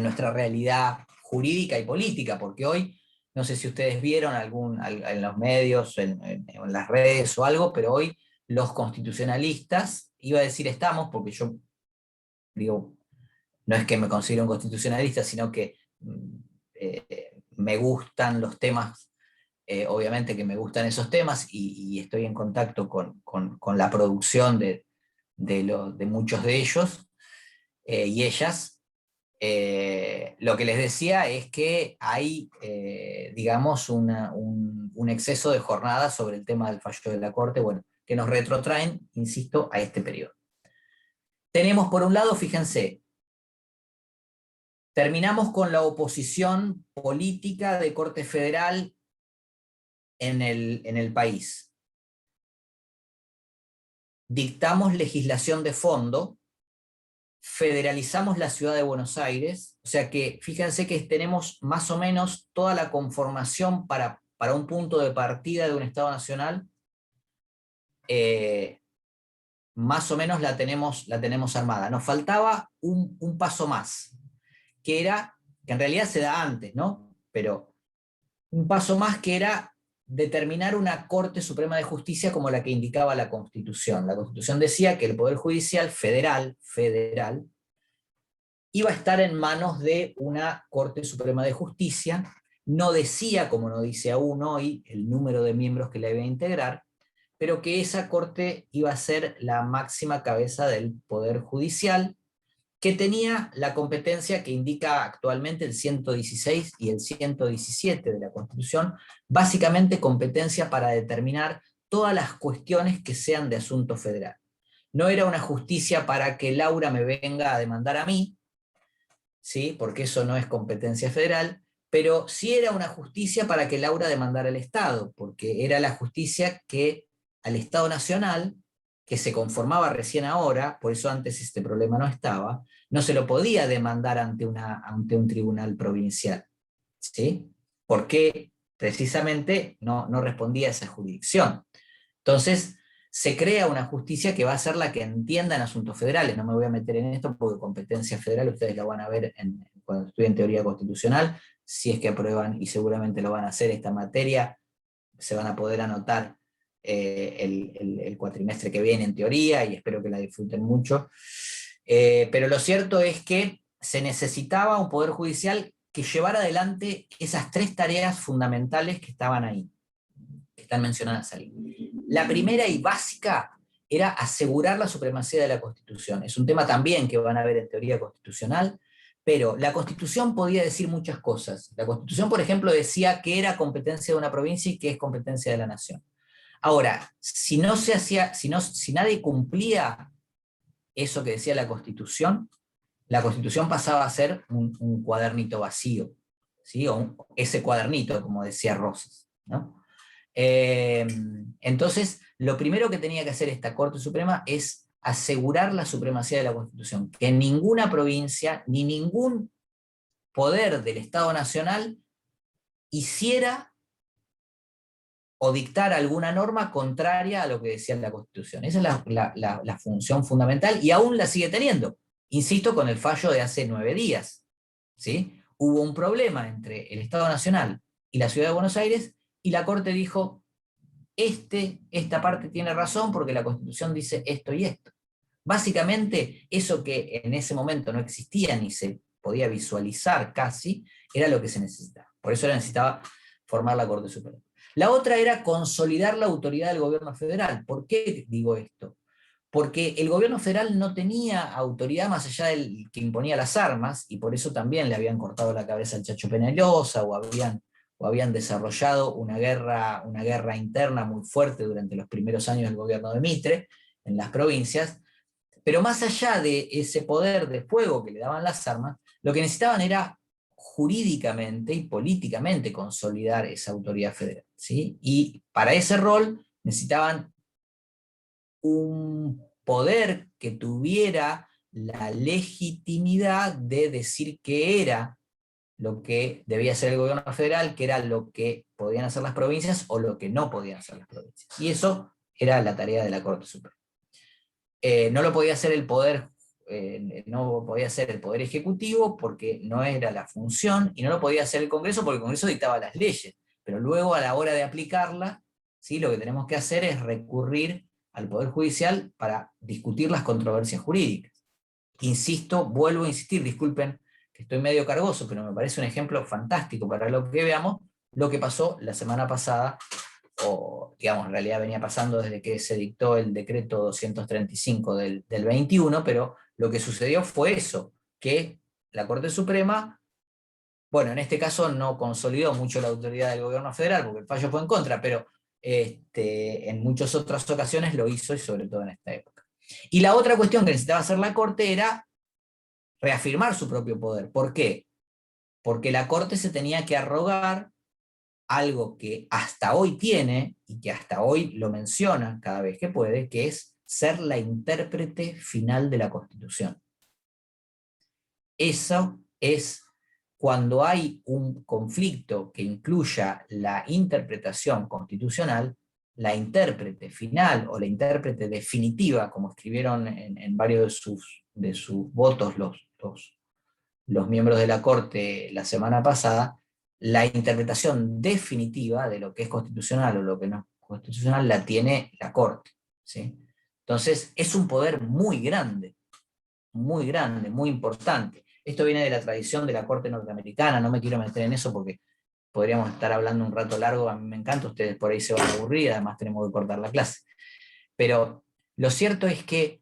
nuestra realidad jurídica y política, porque hoy, no sé si ustedes vieron en los medios, en las redes o algo, pero hoy los constitucionalistas, iba a decir estamos, porque yo digo, no es que me considere un constitucionalista, sino que me gustan los temas, obviamente que me gustan esos temas, y estoy en contacto con la producción de muchos de ellos y ellas. Lo que les decía es que hay, digamos, un exceso de jornada sobre el tema del fallo de la Corte, bueno, que nos retrotraen, insisto, a este periodo. Tenemos por un lado, fíjense, terminamos con la oposición política de Corte Federal en el país. Dictamos legislación de fondo, federalizamos la ciudad de Buenos Aires, o sea que fíjense que tenemos más o menos toda la conformación para un punto de partida de un Estado nacional, más o menos la tenemos armada. Nos faltaba un paso más, que en realidad se da antes, ¿no? Pero un paso más, que era determinar una Corte Suprema de Justicia como la que indicaba la Constitución. La Constitución decía que el Poder Judicial federal, iba a estar en manos de una Corte Suprema de Justicia. No decía, como no dice aún hoy, el número de miembros que la iba a integrar, pero que esa Corte iba a ser la máxima cabeza del Poder Judicial, que tenía la competencia que indica actualmente el 116 y el 117 de la Constitución, básicamente competencia para determinar todas las cuestiones que sean de asunto federal. no era una justicia para que Laura me venga a demandar a mí, ¿sí? Porque eso no es competencia federal, pero sí era una justicia para que Laura demandara al Estado, porque era la justicia que al Estado Nacional, que se conformaba recién ahora, por eso antes este problema no estaba, no se lo podía demandar ante un tribunal provincial, ¿sí? Porque precisamente no respondía a esa jurisdicción. Entonces, se crea una justicia que va a ser la que entienda en asuntos federales. No me voy a meter en esto porque competencia federal ustedes la van a ver cuando estudien teoría constitucional, si es que aprueban, y seguramente lo van a hacer esta materia, se van a poder anotar el cuatrimestre que viene en teoría, y espero que la disfruten mucho. Pero lo cierto es que se necesitaba un poder judicial que llevara adelante esas 3 tareas fundamentales que estaban ahí, que están mencionadas ahí. La primera y básica era asegurar la supremacía de la Constitución. Es un tema también que van a ver en teoría constitucional, pero la Constitución podía decir muchas cosas. La Constitución, por ejemplo, decía que era competencia de una provincia y que es competencia de la nación. Ahora, si nadie cumplía eso que decía la Constitución pasaba a ser un cuadernito vacío, ¿sí? O ese cuadernito, como decía Rosas, ¿no? Entonces, lo primero que tenía que hacer esta Corte Suprema es asegurar la supremacía de la Constitución, que ninguna provincia ni ningún poder del Estado Nacional hiciera o dictar alguna norma contraria a lo que decía la Constitución. Esa es la función fundamental, y aún la sigue teniendo. Insisto, con el fallo de hace 9 días, ¿sí? Hubo un problema entre el Estado Nacional y la Ciudad de Buenos Aires, y la Corte dijo, esta parte tiene razón porque la Constitución dice esto y esto. Básicamente, eso que en ese momento no existía ni se podía visualizar casi, era lo que se necesitaba. Por eso necesitaba formar la Corte Suprema. La otra era consolidar la autoridad del gobierno federal. ¿Por qué digo esto? Porque el gobierno federal no tenía autoridad más allá del que imponía las armas, y por eso también le habían cortado la cabeza al Chacho Peñalosa, o habían desarrollado una guerra interna muy fuerte durante los primeros años del gobierno de Mitre, en las provincias. Pero más allá de ese poder de fuego que le daban las armas, lo que necesitaban era jurídicamente y políticamente consolidar esa autoridad federal, ¿sí? Y para ese rol necesitaban un poder que tuviera la legitimidad de decir qué era lo que debía hacer el gobierno federal, qué era lo que podían hacer las provincias o lo que no podían hacer las provincias. Y eso era la tarea de la Corte Suprema. No lo podía hacer el poder, no podía ser el Poder Ejecutivo porque no era la función, y no lo podía hacer el Congreso porque el Congreso dictaba las leyes, pero luego a la hora de aplicarla, ¿sí? Lo que tenemos que hacer es recurrir al Poder Judicial para discutir las controversias jurídicas. Insisto, vuelvo a insistir, disculpen que estoy medio cargoso, pero me parece un ejemplo fantástico para lo que veamos lo que pasó la semana pasada, o digamos, en realidad venía pasando desde que se dictó el decreto 235 del 21, pero lo que sucedió fue eso, que la Corte Suprema, bueno, en este caso no consolidó mucho la autoridad del gobierno federal, porque el fallo fue en contra, pero en muchas otras ocasiones lo hizo, y sobre todo en esta época. Y la otra cuestión que necesitaba hacer la Corte era reafirmar su propio poder. ¿Por qué? Porque la Corte se tenía que arrogar algo que hasta hoy tiene, y que hasta hoy lo menciona cada vez que puede, que es ser la intérprete final de la Constitución. Eso es cuando hay un conflicto que incluya la interpretación constitucional, la intérprete final o la intérprete definitiva, como escribieron en varios de sus votos los miembros de la Corte la semana pasada, la interpretación definitiva de lo que es constitucional o lo que no es constitucional la tiene la Corte, ¿sí? Entonces es un poder muy grande, muy importante. Esto viene de la tradición de la Corte norteamericana, no me quiero meter en eso porque podríamos estar hablando un rato largo, a mí me encanta, ustedes por ahí se van a aburrir, además tenemos que cortar la clase. Pero lo cierto es que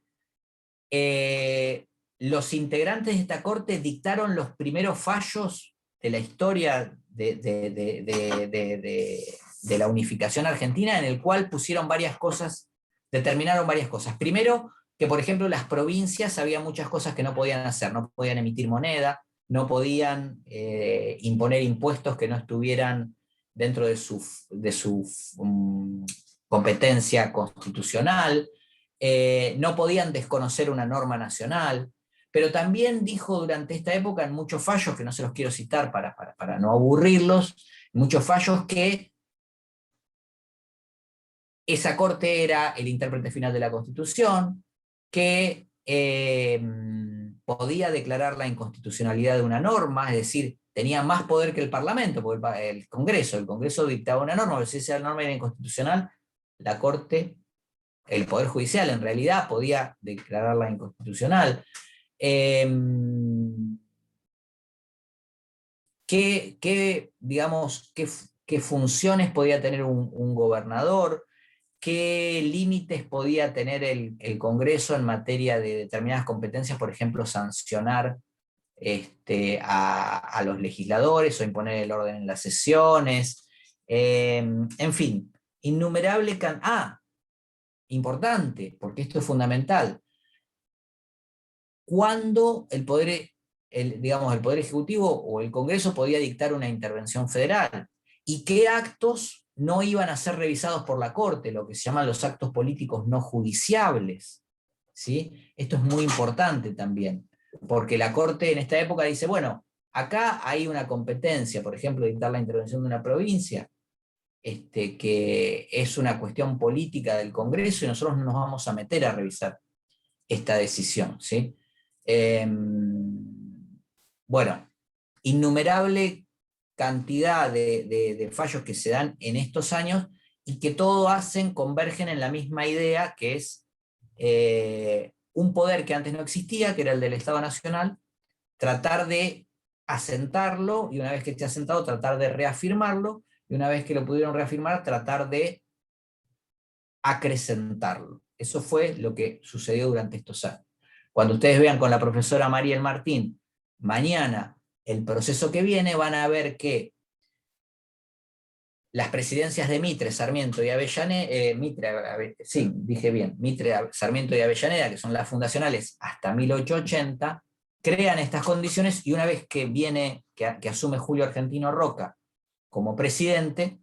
los integrantes de esta Corte dictaron los primeros fallos de la historia de la unificación argentina, en el cual pusieron varias cosas, determinaron varias cosas. Primero, que, por ejemplo, las provincias había muchas cosas que no podían hacer, no podían emitir moneda, no podían imponer impuestos que no estuvieran dentro de su competencia constitucional, no podían desconocer una norma nacional, pero también dijo durante esta época en muchos fallos, que no se los quiero citar para no aburrirlos, muchos fallos que esa corte era el intérprete final de la Constitución, que podía declarar la inconstitucionalidad de una norma, es decir, tenía más poder que el Parlamento, porque el Congreso dictaba una norma, pero si esa norma era inconstitucional, la Corte, el Poder Judicial en realidad podía declararla inconstitucional. ¿Qué funciones podía tener un gobernador? ¿Qué límites podía tener el Congreso en materia de determinadas competencias, por ejemplo, sancionar a los legisladores o imponer el orden en las sesiones? En fin, innumerable importante, porque esto es fundamental. ¿Cuándo el Poder Ejecutivo o el Congreso podía dictar una intervención federal? ¿Y qué actos no iban a ser revisados por la Corte, lo que se llaman los actos políticos no judiciables? ¿Sí? Esto es muy importante también, porque la Corte en esta época dice, bueno, acá hay una competencia, por ejemplo, dictar la intervención de una provincia, que es una cuestión política del Congreso, y nosotros no nos vamos a meter a revisar esta decisión, ¿sí? Bueno, innumerable cantidad de fallos que se dan en estos años y que todo convergen en la misma idea, que es un poder que antes no existía, que era el del Estado Nacional, tratar de asentarlo, y una vez que esté asentado, tratar de reafirmarlo, y una vez que lo pudieron reafirmar, tratar de acrecentarlo. Eso fue lo que sucedió durante estos años. Cuando ustedes vean con la profesora Mariel Martín mañana el proceso que viene, van a ver que las presidencias de Mitre, Sarmiento y Avellaneda, Mitre, Sarmiento y Avellaneda, que son las fundacionales hasta 1880, crean estas condiciones, y una vez que asume Julio Argentino Roca como presidente,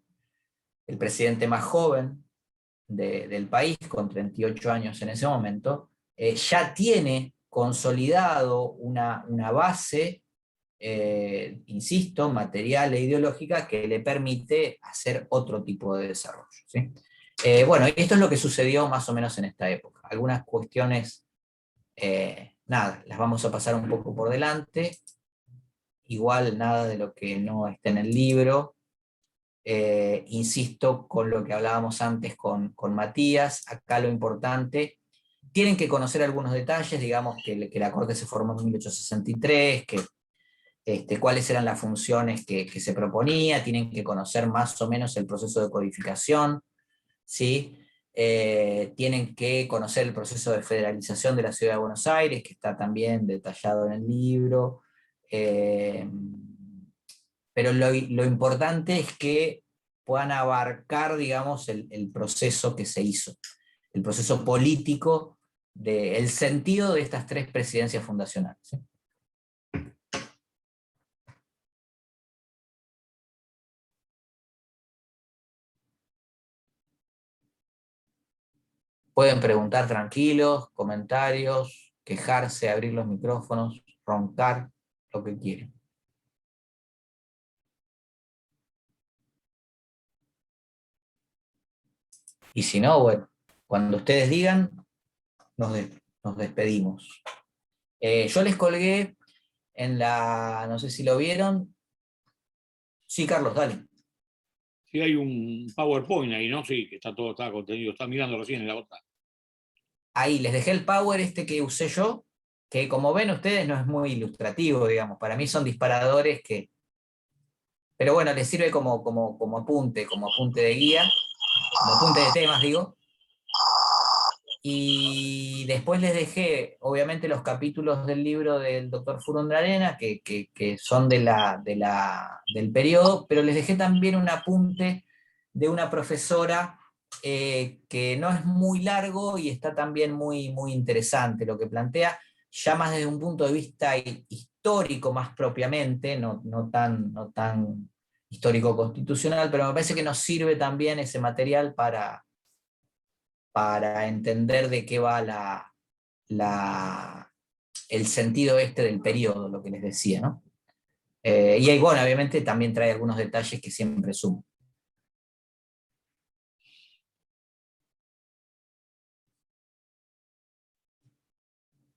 el presidente más joven del país, con 38 años en ese momento, ya tiene consolidado una base, insisto, material e ideológica, que le permite hacer otro tipo de desarrollo, ¿sí? Bueno, esto es lo que sucedió más o menos en esta época. Algunas cuestiones, nada, las vamos a pasar un poco por delante, igual nada de lo que no esté en el libro. Insisto con lo que hablábamos antes con Matías, acá lo importante, tienen que conocer algunos detalles, digamos que la Corte se formó en 1863, cuáles eran las funciones que se proponía, tienen que conocer más o menos el proceso de codificación, ¿sí? Tienen que conocer el proceso de federalización de la Ciudad de Buenos Aires, que está también detallado en el libro. Pero lo importante es que puedan abarcar, digamos, el proceso que se hizo, el proceso político, el sentido de estas tres presidencias fundacionales, ¿sí? Pueden preguntar tranquilos, comentarios, quejarse, abrir los micrófonos, roncar, lo que quieran. Y si no, bueno, cuando ustedes digan, nos despedimos. Yo les colgué no sé si lo vieron. Sí, Carlos, dale. Sí, hay un PowerPoint ahí, ¿no? Sí, que está contenido, está mirando recién en la otra. Ahí les dejé el Power que usé yo, que como ven ustedes no es muy ilustrativo, digamos. Para mí son disparadores que... Pero bueno, les sirve como apunte de guía, como apunte de temas, digo. Y después les dejé, obviamente, los capítulos del libro del doctor Furundarena, que son del periodo, pero les dejé también un apunte de una profesora que no es muy largo y está también muy, muy interesante lo que plantea, ya más desde un punto de vista histórico más propiamente, no tan histórico-constitucional, pero me parece que nos sirve también ese material para entender de qué va el sentido del periodo, lo que les decía, ¿no? Y ahí, bueno, obviamente también trae algunos detalles que siempre suman.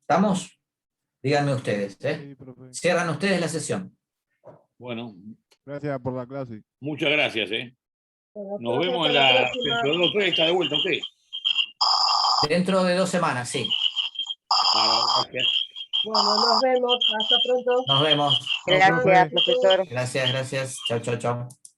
¿Estamos? Díganme ustedes, ¿eh? Sí, profe. Cierran ustedes la sesión. Bueno, Gracias por la clase. muchas gracias. Bueno, Nos profe, vemos hasta en la la. próxima. Dentro de 2 3 está de vuelta usted. Dentro de 2 semanas, sí. Bueno, gracias. Bueno, nos vemos. Hasta pronto. Nos vemos. Chao, profe. Gracias, profesor. Gracias, gracias. Chao, chao, chao.